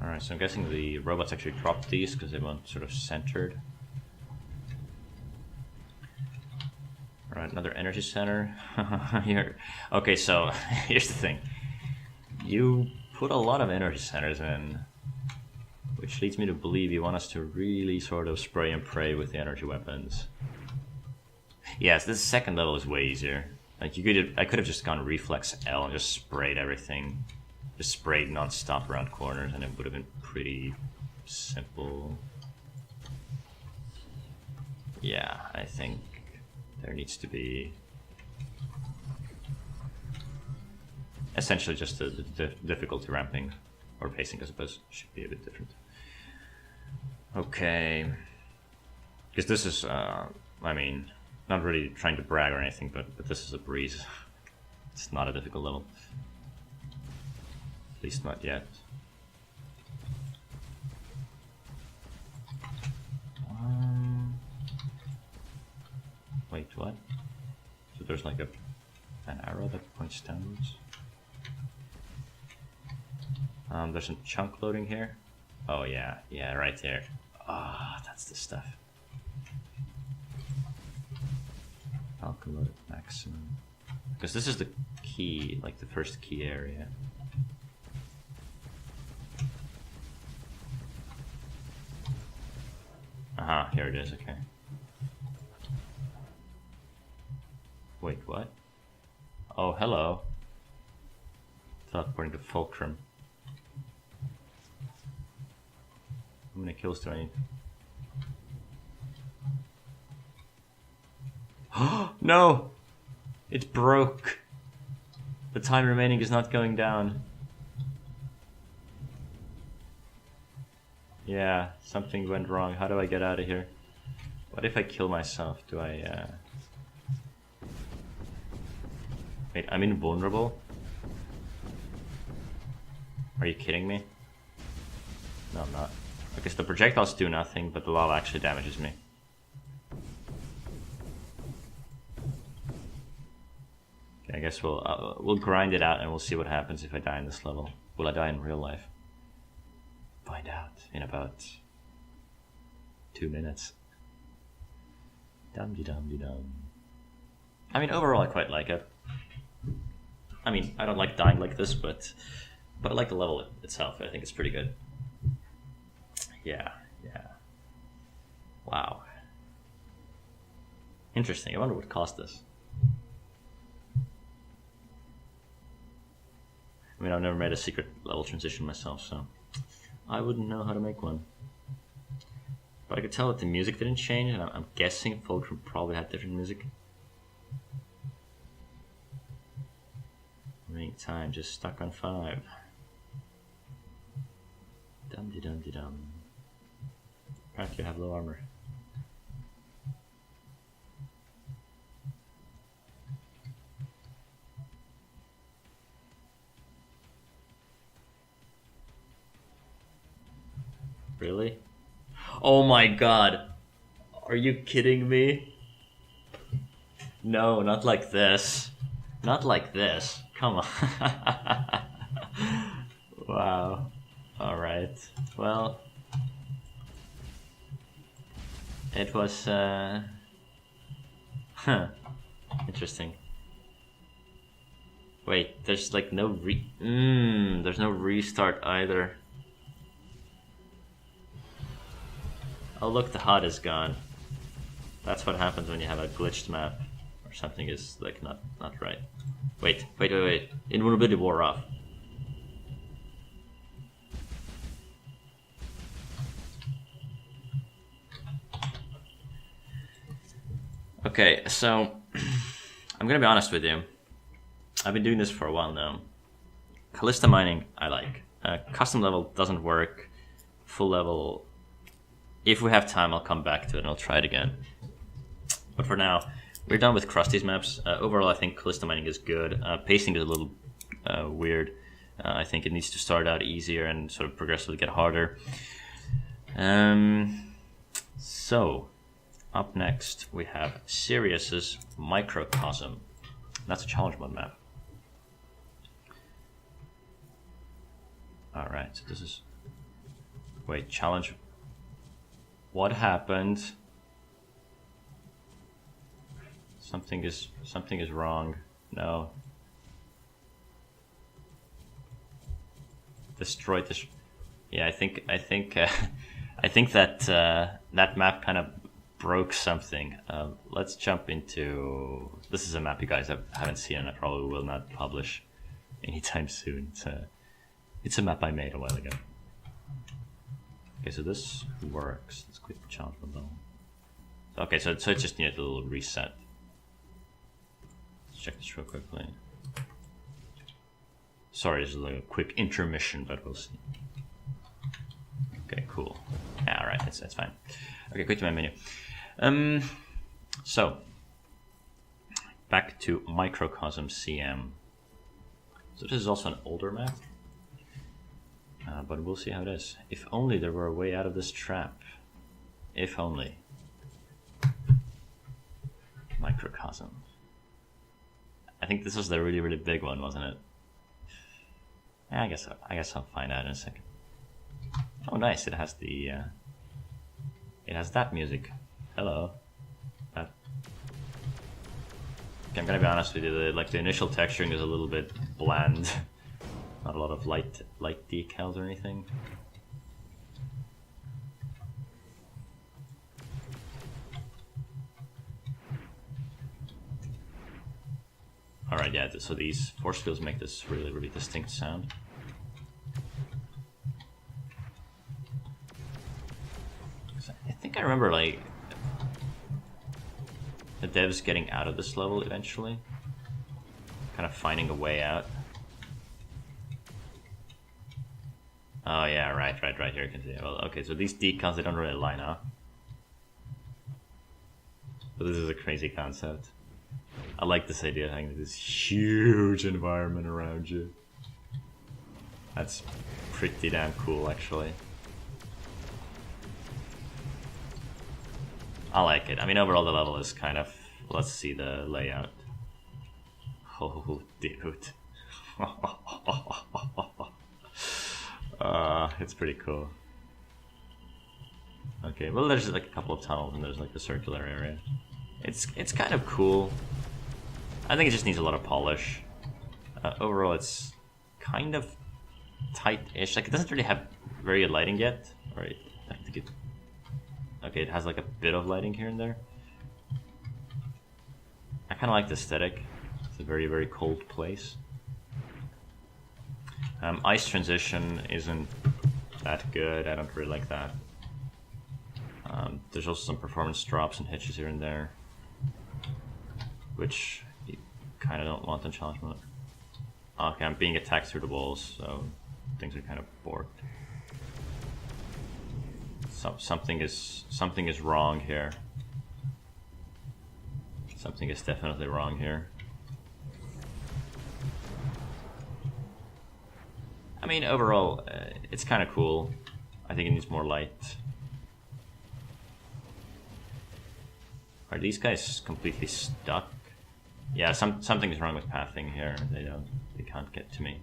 Alright, so I'm guessing the robots actually dropped these because they weren't sort of centered. Alright, another energy center. Here. Okay, so here's the thing. You put a lot of energy centers in, which leads me to believe you want us to really sort of spray and pray with the energy weapons. Yes, this second level is way easier. Like, I could have just gone reflex L and just sprayed everything. Just sprayed non-stop around corners and it would have been pretty simple. Yeah, I think there needs to be essentially just the difficulty ramping, or pacing I suppose, should be a bit different. Okay. Because this is, I mean, not really trying to brag or anything, but this is a breeze. It's not a difficult level. At least not yet. Wait, what? So there's like an arrow that points downwards. There's some chunk loading here. Oh yeah, right there. Ah, that's the stuff. Falcon load at maximum. Because this is the key, like the first key area. Aha, here it is, okay. Wait, what? Oh, hello. Teleporting to Fulcrum. How many kills do I need? Oh, no! It broke! The time remaining is not going down. Yeah, something went wrong. How do I get out of here? What if I kill myself? Do I, Wait, I'm invulnerable? Are you kidding me? No, I'm not. Because the projectiles do nothing, but the lava actually damages me. Okay, I guess we'll grind it out and we'll see what happens if I die in this level. Will I die in real life? Find out in about 2 minutes. Dum-de-dum-de-dum. I mean, overall I quite like it. I mean, I don't like dying like this, but I like the level itself. I think it's pretty good. Yeah. Wow. Interesting. I wonder what cost this. I mean, I've never made a secret level transition myself, so I wouldn't know how to make one. But I could tell that the music didn't change, and I'm guessing Fulcrum probably had different music. Remaining time just stuck on 5. Dum-de-dum-de-dum. Apparently you have low armor. Really? Oh my god! Are you kidding me? No, not like this. Not like this. Come on. Wow. Alright. Well, it was, interesting. Wait, there's like no there's no restart either. Oh look, the HUD is gone. That's what happens when you have a glitched map. Or something is like not right. Wait. Invulnerability wore off. Okay, so I'm gonna be honest with you. I've been doing this for a while now. Callista mining, I like. Custom level doesn't work. Full level, if we have time, I'll come back to it and I'll try it again. But for now, we're done with Krusty's maps. Overall, I think Callista mining is good. Pacing is a little weird. I think it needs to start out easier and sort of progressively get harder. So, up next, we have Sirius's Microcosm. That's a challenge mode map. Alright, so this is... Wait, challenge... What happened? Something is wrong. No. Destroyed this... Yeah, I think that that map kind of broke something. Let's jump into... This is a map you guys haven't seen and I probably will not publish anytime soon. It's a map I made a while ago. Okay, so this works. Let's quit the challenge mode. Okay, so it just needed a little reset. Let's check this real quickly. Sorry, this is like a quick intermission, but we'll see. Okay, cool. Yeah, alright, that's fine. Okay, quit to my menu. So, back to Microcosm CM. So this is also an older map. But we'll see how it is. If only there were a way out of this trap. If only. Microcosm. I think this was the really, really big one, wasn't it? Yeah, I guess I'll find out in a second. Oh, nice! It has the. It has that music. Hello. That. Okay, I'm gonna be honest with you. The initial texturing is a little bit bland. Not a lot of light decals or anything. Alright, yeah, so these force fields make this really, really distinct sound. I think I remember, like, the devs getting out of this level eventually. Kind of finding a way out. Oh yeah, right here. Continue. Well, okay, so these decals, they don't really line up. But this is a crazy concept. I like this idea of having this huge environment around you. That's pretty damn cool, actually. I like it. I mean, overall the level is kind of... Let's see the layout. Oh, dude. It's pretty cool. Okay, well there's like a couple of tunnels and there's like the circular area. It's kind of cool. I think it just needs a lot of polish. Overall it's kind of tight-ish. Like it doesn't really have very good lighting yet. Right? I think it... Okay, it has like a bit of lighting here and there. I kind of like the aesthetic. It's a very, very cold place. Ice transition isn't that good. I don't really like that. There's also some performance drops and hitches here and there, which you kind of don't want in challenge mode. Okay, I'm being attacked through the walls, so things are kind of borked. Something is wrong here. Something is definitely wrong here. I mean, overall, it's kind of cool. I think it needs more light. Are these guys completely stuck? Yeah, something is wrong with pathing here. They can't get to me.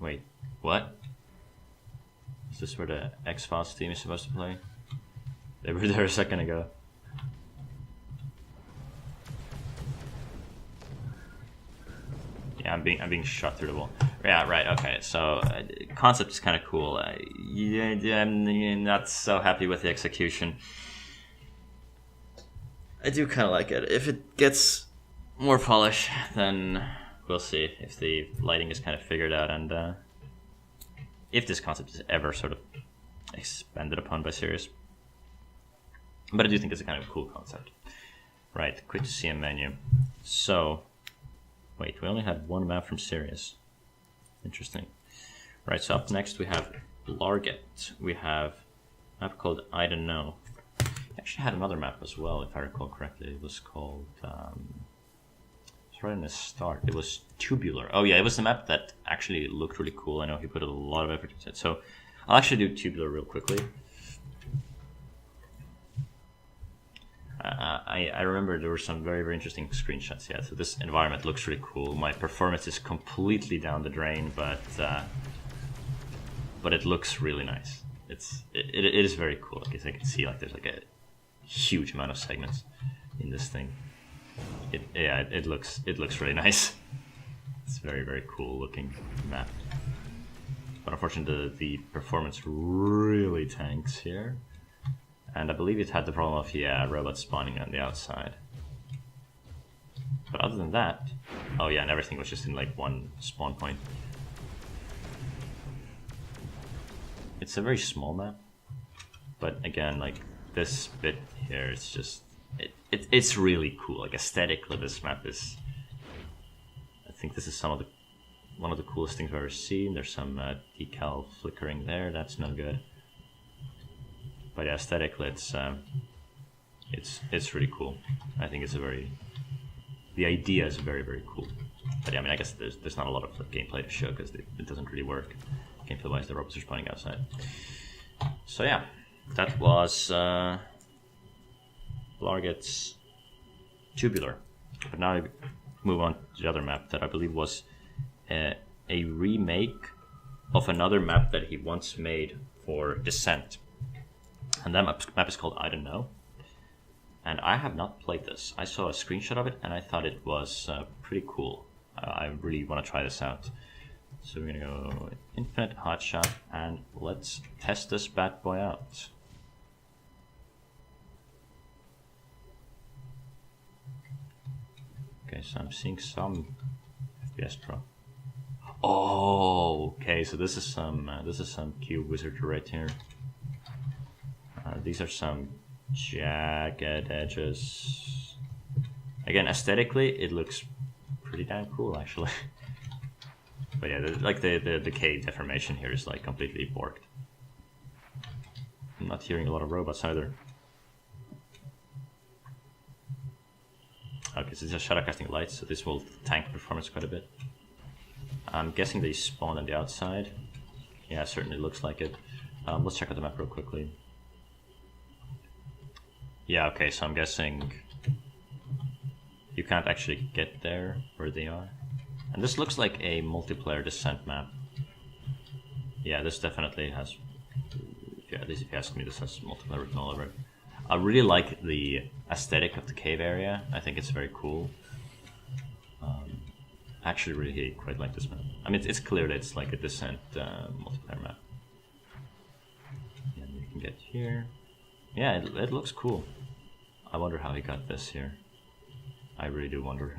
Wait, what? Is this where the X-Files team is supposed to play? They were there a second ago. Yeah, I'm being shot through the wall. Yeah, right. Okay, so concept is kind of cool. Yeah, I'm not so happy with the execution. I do kind of like it. If it gets more polish, then we'll see if the lighting is kind of figured out, and if this concept is ever sort of expanded upon by Sirius. But I do think it's a kind of cool concept. Right, quick to see a menu. So, wait, we only had one map from Sirius. Interesting. Right, so up next we have Blarget. We have a map called I Don't Know. It actually had another map as well, if I recall correctly. It was called... it's right in the start. It was Tubular. Oh yeah, it was the map that actually looked really cool. I know he put a lot of effort into it. So I'll actually do Tubular real quickly. I remember there were some very, very interesting screenshots. Yeah, so this environment looks really cool. My performance is completely down the drain, but it looks really nice. It is very cool. I guess I can see like there's like a huge amount of segments in this thing. It looks really nice. It's very, very cool looking map. But unfortunately, the performance really tanks here. And I believe it had the problem of, yeah, robots spawning on the outside. But other than that... Oh yeah, and everything was just in like one spawn point. It's a very small map. But again, like, this bit here is just... It's really cool. Like, aesthetically, this map is... I think this is one of the coolest things I've ever seen. There's some decal flickering there. That's no good. But yeah, aesthetically, it's really cool. I think it's the idea is very, very cool. But yeah, I mean, I guess there's not a lot of gameplay to show because it doesn't really work. Gameplay-wise, the robots are spawning outside. So yeah, that was Blarget's Tubular. But now I move on to the other map that I believe was a remake of another map that he once made for Descent. And that map is called I Don't Know. And I have not played this. I saw a screenshot of it and I thought it was pretty cool. I really want to try this out. So we're going to go Infinite Hotshot and let's test this bad boy out. Okay, so I'm seeing some FPS drop. Oh, okay. So this is some cube wizardry right here. These are some jagged edges. Again, aesthetically, it looks pretty damn cool, actually. But yeah, the decay deformation here is like completely borked. I'm not hearing a lot of robots either. Okay, so these are shadow casting lights, so this will tank performance quite a bit. I'm guessing they spawn on the outside. Yeah, certainly looks like it. Let's check out the map real quickly. Yeah, okay, so I'm guessing you can't actually get there where they are. And this looks like a multiplayer descent map. Yeah, this definitely has, yeah, at least if you ask me, this has multiplayer written all over it. I really like the aesthetic of the cave area. I think it's very cool. I actually really quite like this map. I mean, it's clear that it's like a descent multiplayer map. And you can get here. Yeah, it looks cool. I wonder how he got this here. I really do wonder.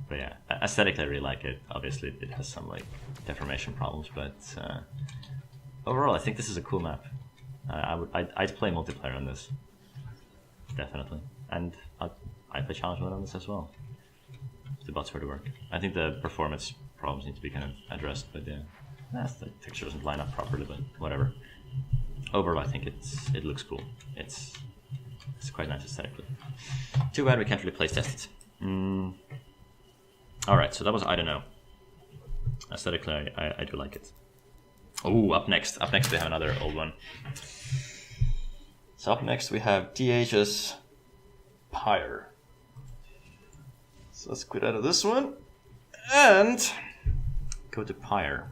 But yeah, aesthetically I really like it. Obviously it has some like deformation problems, but overall I think this is a cool map. I'd play multiplayer on this, definitely, and I'd play challenge mode on this as well. If the bots were to work. I think the performance problems need to be kind of addressed, but yeah, the picture doesn't line up properly, but whatever. Overall, I think it looks cool. It's quite nice aesthetically. Too bad we can't really place test it. Alright, so that was I don't know. Aesthetically, I do like it. Oh, up next we have another old one. So up next we have DH's Pyre. So let's quit out of this one and go to Pyre.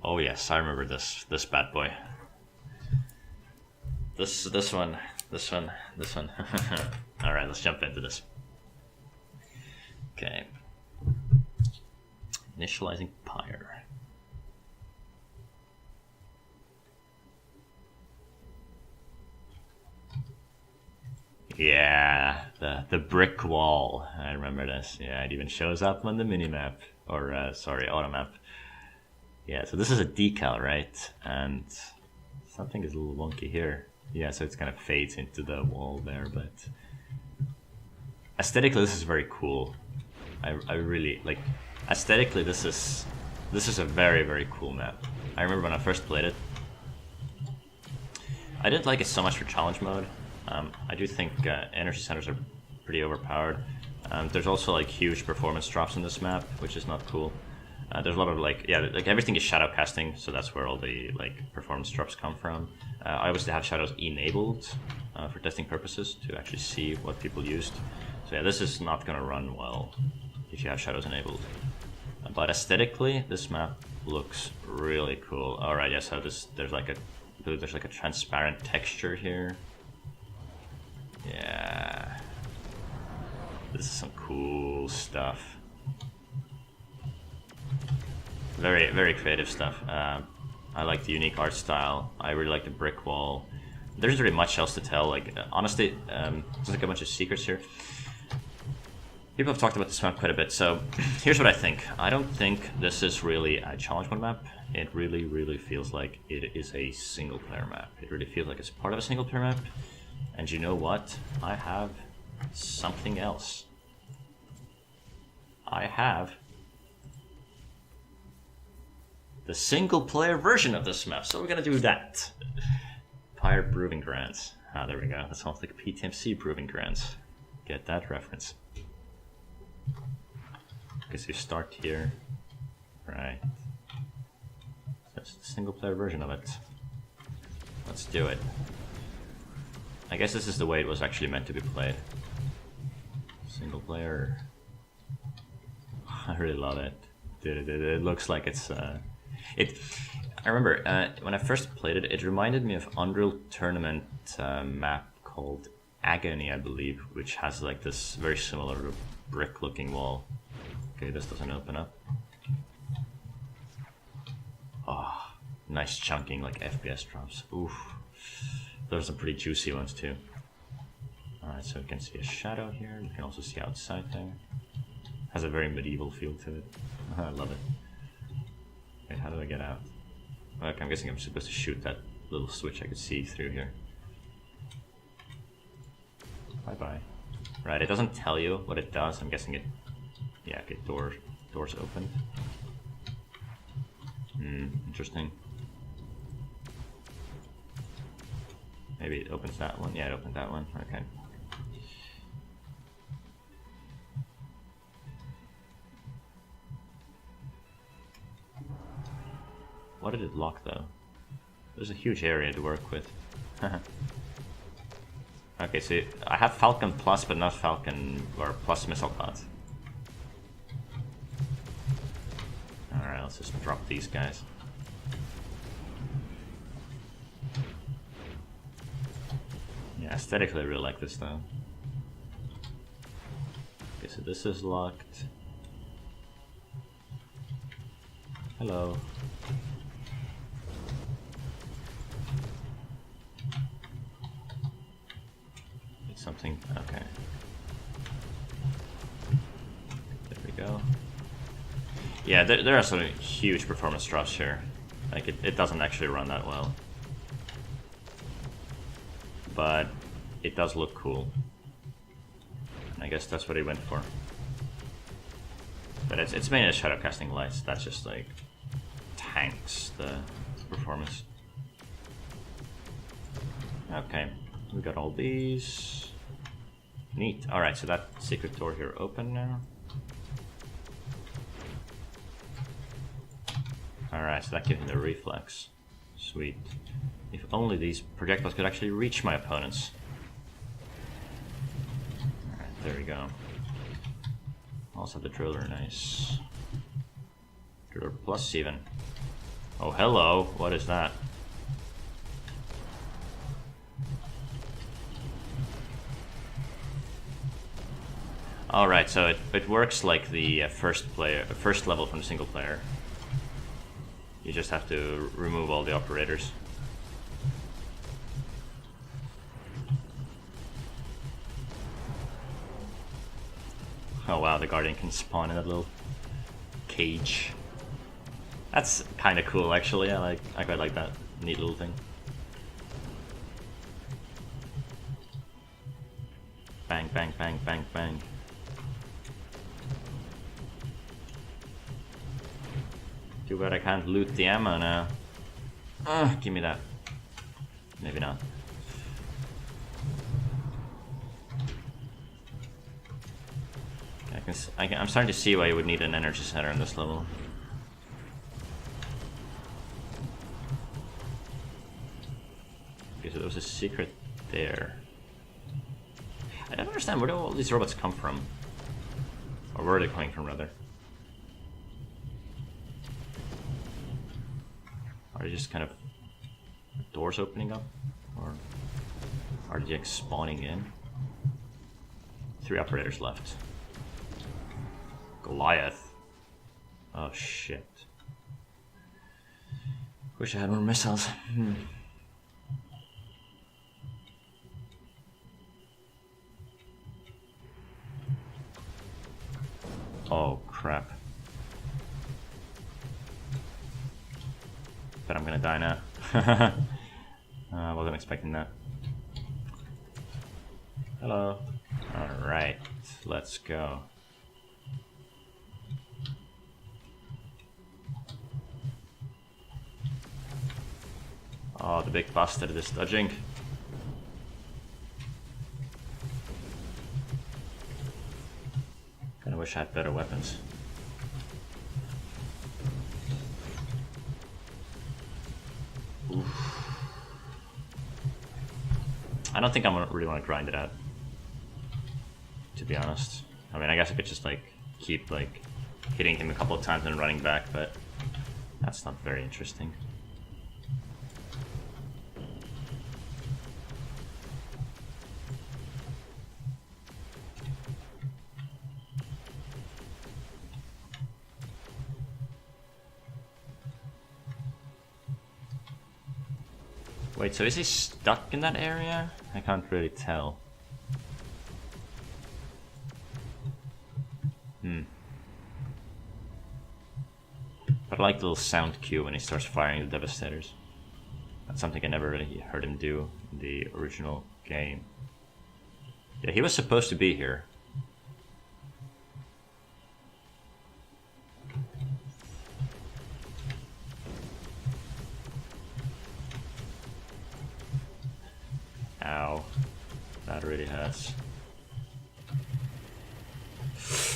Oh yes, I remember this bad boy. This one. Alright, let's jump into this. Okay. Initializing Pyre. Yeah, the brick wall. I remember this. Yeah, it even shows up on the minimap. Or, sorry, automap. Yeah, so this is a decal, right? And something is a little wonky here. Yeah, so it kind of fades into the wall there, but aesthetically this is very cool. I really like aesthetically this is a very, very cool map. I remember when I first played it. I didn't like it so much for challenge mode. I do think energy centers are pretty overpowered. There's also like huge performance drops in this map, which is not cool. There's a lot of like everything is shadow casting, so that's where all the like performance drops come from. I obviously have shadows enabled for testing purposes to actually see what people used. So yeah, this is not gonna run well if you have shadows enabled. But aesthetically, this map looks really cool. All right, yeah. So there's like a transparent texture here. Yeah, this is some cool stuff. Very, very creative stuff. I like the unique art style. I really like the brick wall. There isn't really much else to tell. Like honestly, there's like a bunch of secrets here. People have talked about this map quite a bit. So here's what I think. I don't think this is really a challenge mode map. It really, really feels like it is a single player map. It really feels like it's part of a single player map. And you know what? I have something else. I have the single player version of this map, so we're gonna do that. Pyre Proving Grounds. Ah, there we go. That sounds like a PTMC Proving Grounds. Get that reference. Okay, so you start here. Right. That's the single player version of it. Let's do it. I guess this is the way it was actually meant to be played. Single player. I really love it. Dude, it looks like it's I remember when I first played it, it reminded me of Unreal Tournament map called Agony, I believe, which has like this very similar brick-looking wall. Okay, this doesn't open up. Oh, nice chunking like FPS drops. Oof, those are some pretty juicy ones too. All right, so we can see a shadow here. We can also see outside there. Has a very medieval feel to it. I love it. Wait, how do I get out? Okay, I'm guessing I'm supposed to shoot that little switch I could see through here. Bye-bye. Right, it doesn't tell you what it does. I'm guessing it... Yeah, okay, doors open. Interesting. Maybe it opens that one. Yeah, it opened that one. Okay. What did it lock though? There's a huge area to work with. Okay, so I have Falcon Plus, but not Falcon or Plus Missile Pods. Alright, let's just drop these guys. Yeah, aesthetically I really like this though. Okay, so this is locked. Hello. Something, okay. There we go. Yeah, there are some huge performance drops here. Like, it doesn't actually run that well. But it does look cool. I guess that's what he went for. But it's mainly the shadow casting lights. That's just like tanks the performance. Okay, we got all these. Neat. Alright, so that secret door here open now. Alright, so that gives me the reflex. Sweet. If only these projectiles could actually reach my opponents. Alright, there we go. Also the driller, nice. Driller plus even. Oh, hello. What is that? Alright, so it works like the first level from the single player. You just have to remove all the operators. Oh wow, the Guardian can spawn in a little cage. That's kind of cool, actually. I quite like that neat little thing. Bang, bang, bang, bang, bang. Too bad I can't loot the ammo now. Give me that. Maybe not. I'm starting to see why you would need an energy center in this level. Okay, so there was a secret there. I don't understand, where do all these robots come from? Or where are they coming from, rather? Are they just kind of doors opening up? Or are they like spawning in? 3 operators left. Goliath. Oh shit. Wish I had more missiles. Oh crap. Bet I'm gonna die now. I wasn't expecting that. Hello. Alright, let's go. Oh, the big bastard is dodging. Kinda wish I had better weapons. Oof. I don't think I'm gonna really want to grind it out, to be honest. I mean, I guess I could just like keep like hitting him a couple of times and running back, but that's not very interesting. Wait, so is he stuck in that area? I can't really tell. But I like the little sound cue when he starts firing the Devastators. That's something I never really heard him do in the original game. Yeah, he was supposed to be here.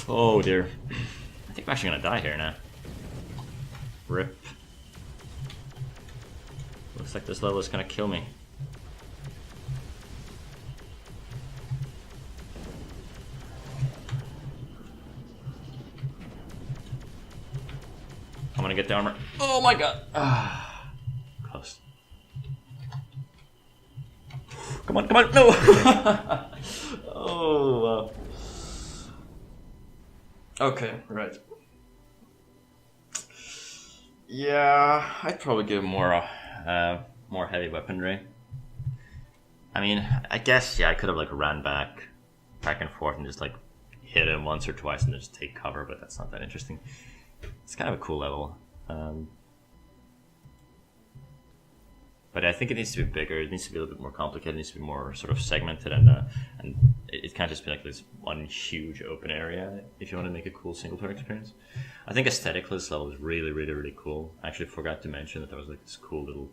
Oh dear. I think I'm actually gonna die here now. Rip. Looks like this level is gonna kill me. I'm gonna get the armor. Oh my god! Ah, close. Come on, come on! No! Oh. Okay, right. Yeah, I'd probably give more heavy weaponry. I mean, I guess I could have like ran back and forth and just like hit him once or twice and just take cover, but that's not that interesting. It's kind of a cool level. But I think it needs to be bigger. It needs to be a little bit more complicated. It needs to be more sort of segmented, and it can't just be like this one huge open area if you want to make a cool single-player experience. I think aesthetically this level is really, really, really cool. I actually forgot to mention that there was like this cool little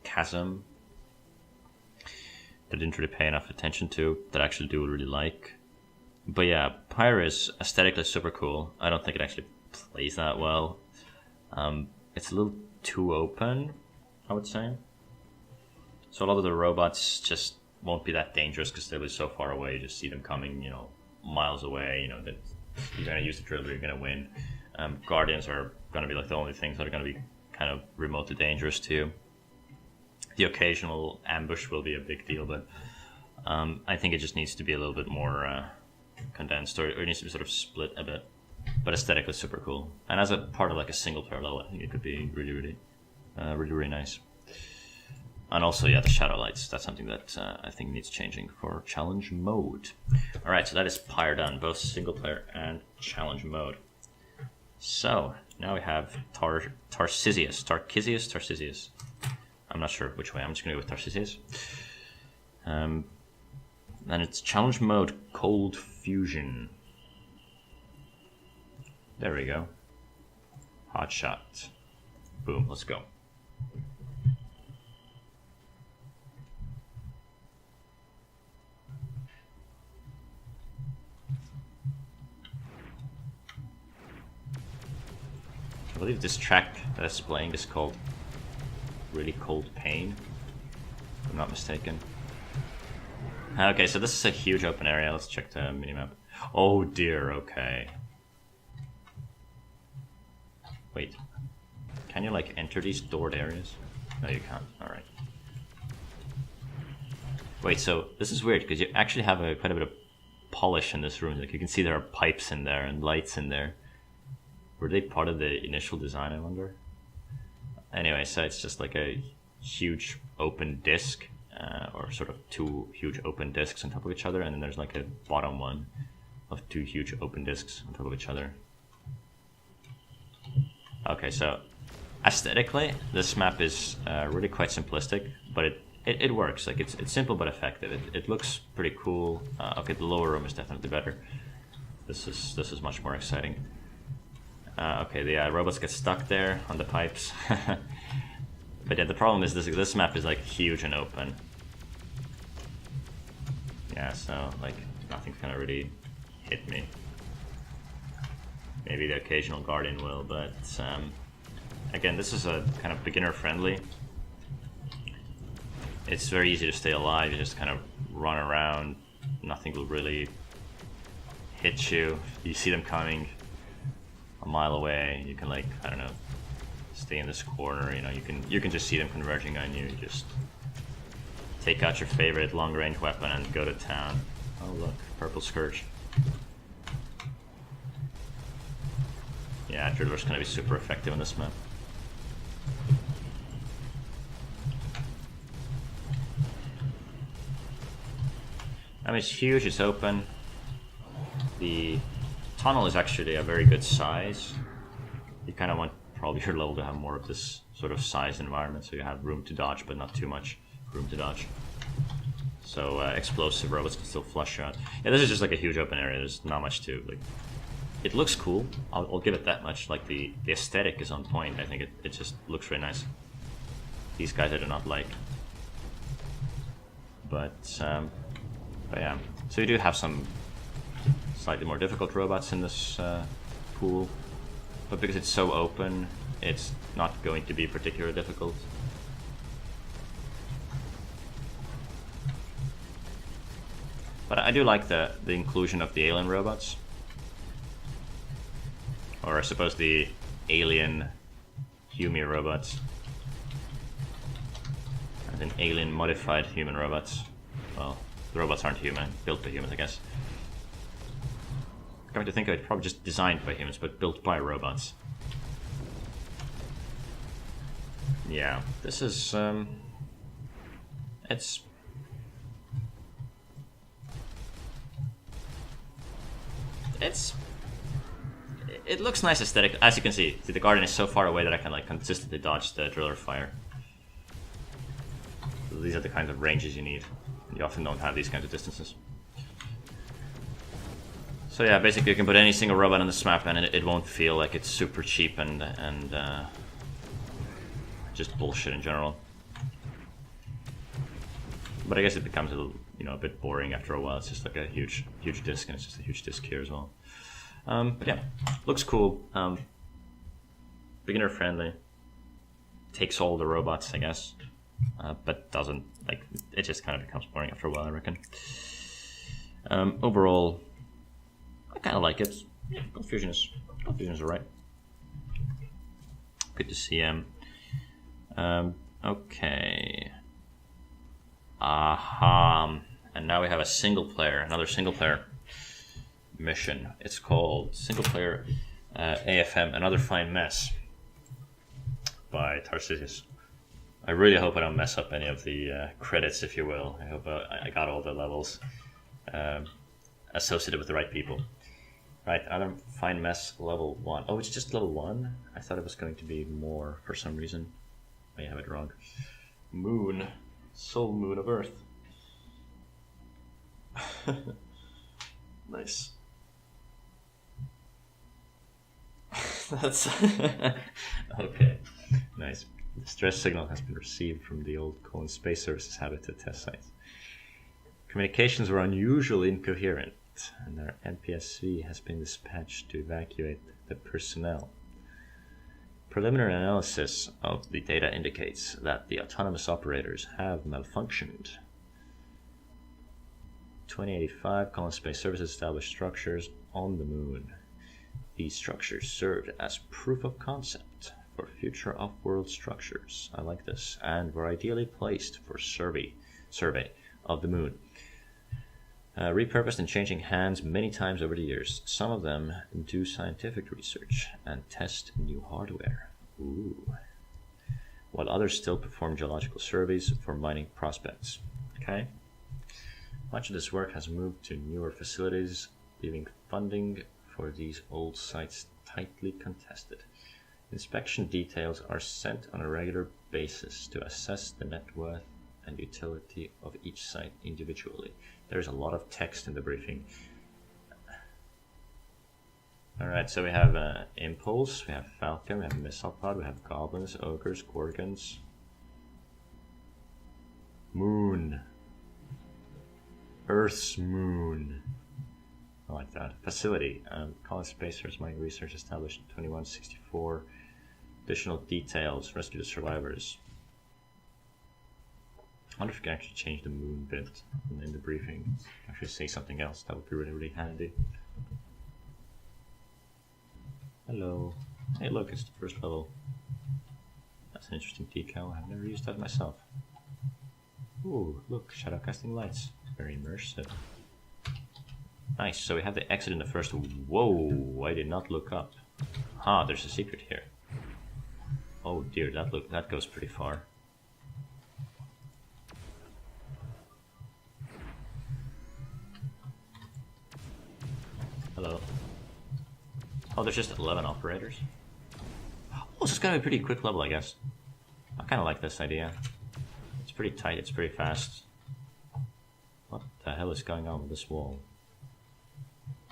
chasm that I didn't really pay enough attention to, that I actually do really like. But yeah, Pyre is aesthetically super cool. I don't think it actually plays that well. It's a little too open, I would say. So a lot of the robots just won't be that dangerous because they'll be so far away. You just see them coming, you know, miles away. You know that you're gonna use the driller, you're gonna win. Guardians are gonna be like the only things that are gonna be kind of remotely dangerous to you. The occasional ambush will be a big deal, but I think it just needs to be a little bit more condensed, or it needs to be sort of split a bit. But aesthetically super cool, and as a part of like a single player level, I think it could be really nice. And also, yeah, the shadow lights, that's something that I think needs changing for challenge mode. Alright, so that is Pyre done, both single player and challenge mode. So now we have Tarcisius. I'm not sure which way, I'm just gonna go with Tarcisius. Then it's challenge mode, cold fusion. There we go. Hot shot. Boom, let's go. I believe this track that it's playing is called Really Cold Pain, if I'm not mistaken. Okay, so this is a huge open area. Let's check the minimap. Oh dear, okay. Wait, can you like enter these doored areas? No, you can't. Alright. Wait, so this is weird because you actually have quite a bit of polish in this room. Like you can see there are pipes in there and lights in there. Were they part of the initial design, I wonder? Anyway, so it's just like a huge open disc, or sort of two huge open discs on top of each other, and then there's like a bottom one of two huge open discs on top of each other. Okay, so aesthetically, this map is really quite simplistic, but it works. Like it's simple but effective. It looks pretty cool. Okay, the lower room is definitely better. This is much more exciting. Okay, the robots get stuck there on the pipes. But yeah, the problem is this map is like huge and open. Yeah, so like nothing's gonna really hit me. Maybe the occasional Guardian will, but again, this is a kind of beginner friendly. It's very easy to stay alive. You just kind of run around. Nothing will really hit you. You see them coming a mile away. You can, like, I don't know, stay in this corner. You know, you can just see them converging on you. Just take out your favorite long range weapon and go to town. Oh look, purple scourge. Yeah, Driller's gonna be super effective on this map. I mean, it's huge, it's open. The tunnel is actually a very good size. You kind of want probably your level to have more of this sort of size environment, so you have room to dodge, but not too much room to dodge. So explosive robots can still flush out. Yeah, this is just like a huge open area. There's not much to like. It looks cool. I'll give it that much. Like the aesthetic is on point. I think it just looks really nice. These guys I do not like. But yeah. So you do have some slightly more difficult robots in this pool, but because it's so open, it's not going to be particularly difficult. But I do like the inclusion of the alien robots. Or I suppose the alien human robots. And then alien modified human robots. Well, the robots aren't human, built by humans, I guess. Coming to think of it, probably just designed by humans, but built by robots. Yeah, this is, it looks nice aesthetic. As you can see, the garden is so far away that I can like consistently dodge the driller fire. So these are the kinds of ranges you need. You often don't have these kinds of distances. So yeah, basically you can put any single robot on this map and it won't feel like it's super cheap and just bullshit in general. But I guess it becomes a bit boring after a while. It's just like a huge disc, and it's just a huge disc here as well. But yeah, looks cool. Beginner friendly. Takes all the robots, I guess, but doesn't like. It just kind of becomes boring after a while, I reckon. Overall, I kind of like it. Yeah, Confusion is alright. Good to see him. Okay. Aha. And now we have another single player mission. It's called Single Player AFM, Another Fine Mess by Tarcisius. I really hope I don't mess up any of the credits, if you will. I hope I got all the levels associated with the right people. Right, Another Fine Mess, level 1. Oh, it's just level 1? I thought it was going to be more for some reason. I have it wrong. Moon. Soul Moon of Earth. Nice. That's okay. Nice. The stress signal has been received from the old Colon Space Service's habitat test sites. Communications were unusually incoherent, and our NPSV has been dispatched to evacuate the personnel. Preliminary analysis of the data indicates that the autonomous operators have malfunctioned. 2085, Colon Space Service established structures on the moon. These structures served as proof of concept for future off-world structures. I like this. And were ideally placed for survey of the moon. Repurposed and changing hands many times over the years. Some of them do scientific research and test new hardware. Ooh. While others still perform geological surveys for mining prospects. Okay. Much of this work has moved to newer facilities, leaving funding for these old sites tightly contested. Inspection details are sent on a regular basis to assess the net worth and utility of each site individually. There's a lot of text in the briefing. Alright, so we have Impulse, we have Falcon, we have Missile Pod, we have Goblins, Ogres, Gorgons. Moon. Earth's moon. I like that. Facility. Colon Space Service Mining Research established in 2164. Additional details. Rescue the survivors. I wonder if we can actually change the moon bit in the briefing. Actually say something else. That would be really, really handy. Hello. Hey look, it's the first level. That's an interesting decal. I've never used that myself. Ooh, look, shadow casting lights. Very immersive. Nice, so we have the exit in the first. Whoa, I did not look up. Ah, there's a secret here. Oh dear, that goes pretty far. Hello. Oh, there's just 11 operators. Oh, this is gonna be a pretty quick level, I guess. I kind of like this idea. It's pretty tight, it's pretty fast. What the hell is going on with this wall?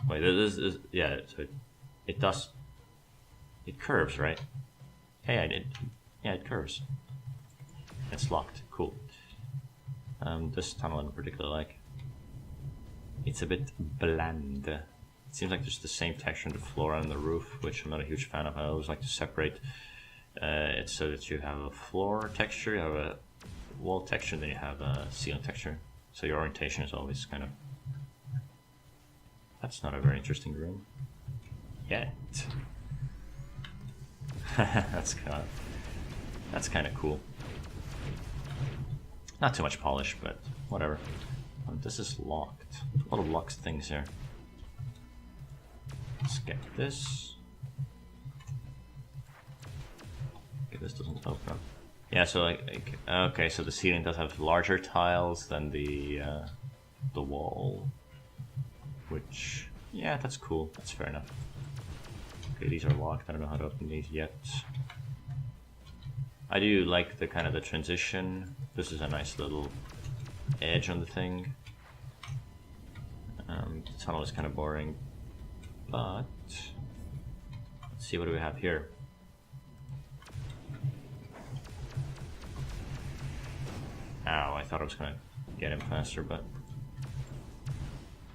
Wait, this is, yeah, so it does, it curves, right? Hey, I did, yeah, it curves. It's locked, cool. This tunnel in particular, like, it's a bit bland. It seems like there's the same texture on the floor and the roof, which I'm not a huge fan of. I always like to separate it so that you have a floor texture, you have a wall texture, and then you have a ceiling texture. So your orientation is always kind of... That's not a very interesting room. Yet. That's kind of cool. Not too much polish, but whatever. Oh, this is locked. A lot of locked things here. Let's get this. Okay, this doesn't open up. Yeah, so like okay, so the ceiling does have larger tiles than the wall, which, yeah, that's cool. That's fair enough. Okay, these are locked. I don't know how to open these yet. I do like the kind of the transition. This is a nice little edge on the thing. The tunnel is kind of boring, but let's see, what do we have here? Ow, I thought I was gonna get him faster, but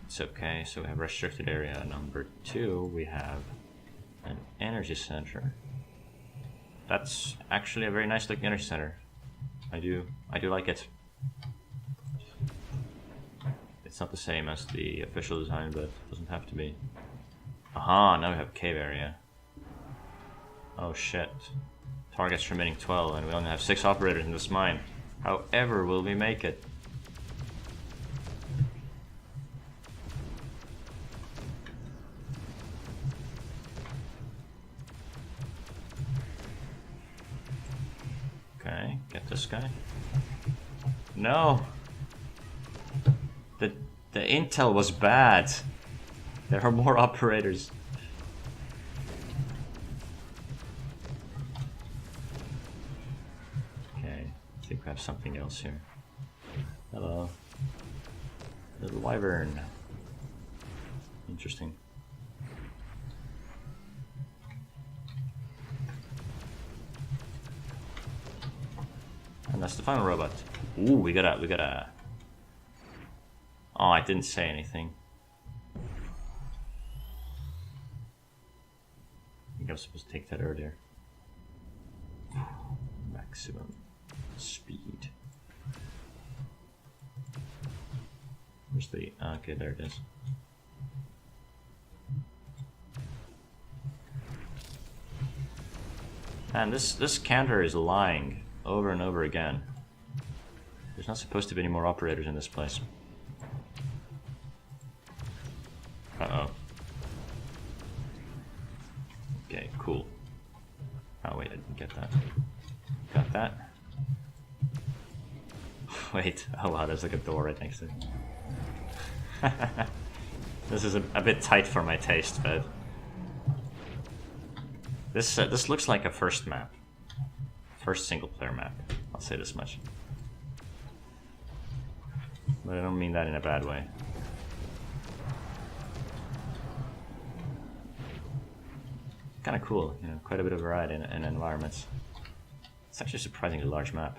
it's okay. So we have restricted area number 2. We have an energy center. That's actually a very nice looking energy center. I do like it. It's not the same as the official design, but it doesn't have to be. Aha, now we have a cave area. Oh shit. Targets remaining 12, and we only have 6 operators in this mine. However, will we make it? Okay, get this guy. No! The intel was bad. There are more operators. Okay, I think we have something else here. Hello. Little wyvern. Interesting. And that's the final robot. Ooh, we got a... Oh, I didn't say anything. I think I was supposed to take that earlier. Maximum speed. Where's the... Okay, there it is. And this counter is lying over and over again. There's not supposed to be any more operators in this place. Uh-oh. Okay, cool. Oh wait, I didn't get that. Got that. Wait, oh wow, there's like a door right next to it. This is a bit tight for my taste, but... This looks like a first map. First single-player map, I'll say this much. But I don't mean that in a bad way. Kind of cool, you know, quite a bit of variety in environments. It's actually a surprisingly large map,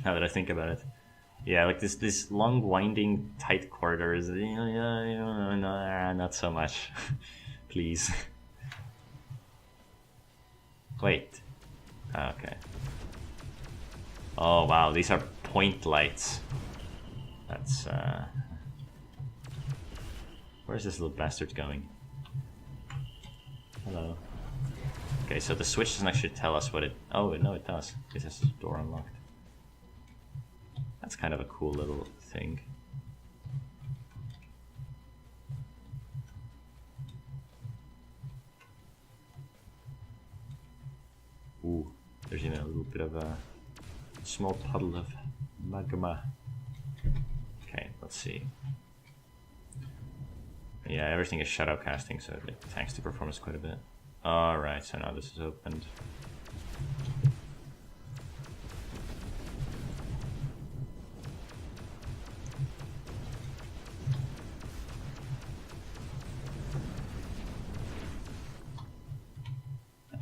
now that I think about it. Yeah, like this long, winding, tight corridors. Yeah, not so much. Please. Wait. Okay. Oh wow, these are point lights. That's where's this little bastard going? Hello. Okay, so the switch doesn't actually tell us what it... Oh, no, it does. It has the door unlocked. That's kind of a cool little thing. Ooh, there's even a little bit of a small puddle of magma. Okay, let's see. Yeah, everything is shadow casting, so it tanks the performance quite a bit. Alright, so now this is opened.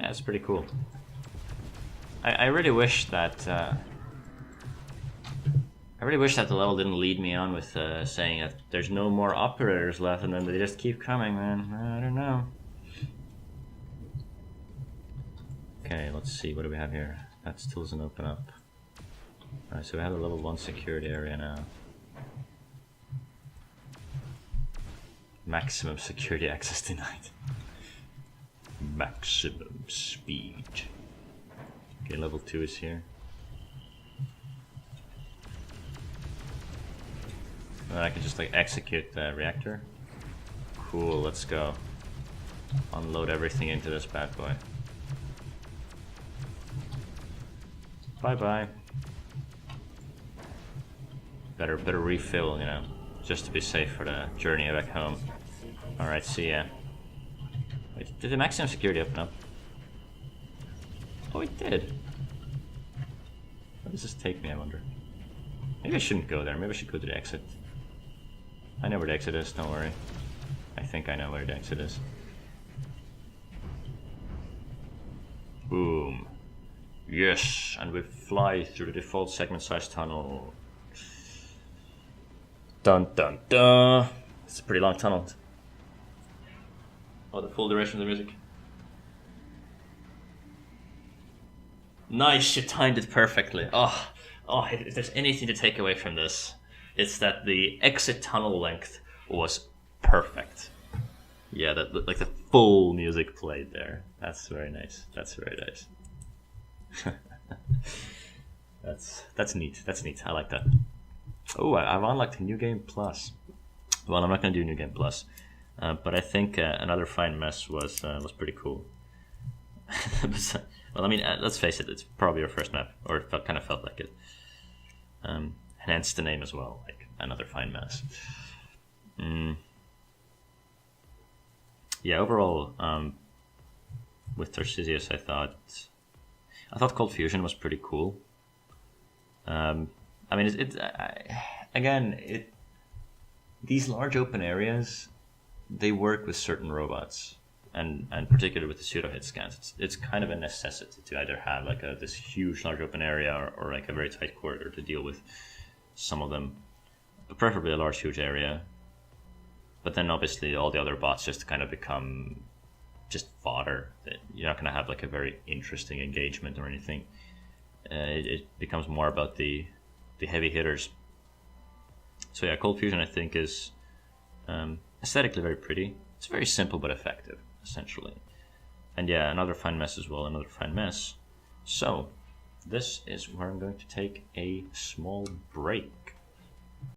Yeah, it's pretty cool. I really wish that really wish that the level didn't lead me on with saying that there's no more operators left, and then they just keep coming, man. I don't know. Okay, let's see. What do we have here? That still doesn't open up. Alright, so we have a level 1 security area now. Maximum security access denied. Maximum speed. Okay, level 2 is here. And I can just like execute the reactor. Cool, let's go. Unload everything into this bad boy. Bye bye. Better refill, you know, just to be safe for the journey back home. Alright, see ya. Wait, did the maximum security open up? Oh, it did. Where does this take me, I wonder? Maybe I shouldn't go there. Maybe I should go to the exit. I know where the exit is, don't worry. I think I know where the exit is. Boom. Yes, and we fly through the default segment size tunnel. Dun dun dun. It's a pretty long tunnel. Oh, the full duration of the music. Nice, you timed it perfectly. Oh, if there's anything to take away from this, it's that the exit tunnel length was perfect. Yeah, that like the full music played there. That's very nice. That's very nice. That's neat. That's neat. I like that. Oh, I've unlocked New Game Plus. Well, I'm not going to do New Game Plus, but I think Another Fine Mess was pretty cool. Well, I mean, let's face it, it's probably your first map, or it kind of felt like it. Hence the name as well, like Another Fine Mess. Yeah, overall, with Tarcisius, I thought Cold Fusion was pretty cool. I mean, these large open areas, they work with certain robots, and particularly with the pseudo hit scans, it's kind of a necessity to either have like this huge large open area or like a very tight corridor to deal with some of them, but preferably a large huge area. But then obviously all the other bots just kind of become just fodder. You're not going to have like a very interesting engagement or anything. It becomes more about the heavy hitters. So yeah, Cold Fusion I think is aesthetically very pretty. It's very simple but effective, essentially. And yeah, Another Fine Mess as well, Another Fine Mess. So this is where I'm going to take a small break.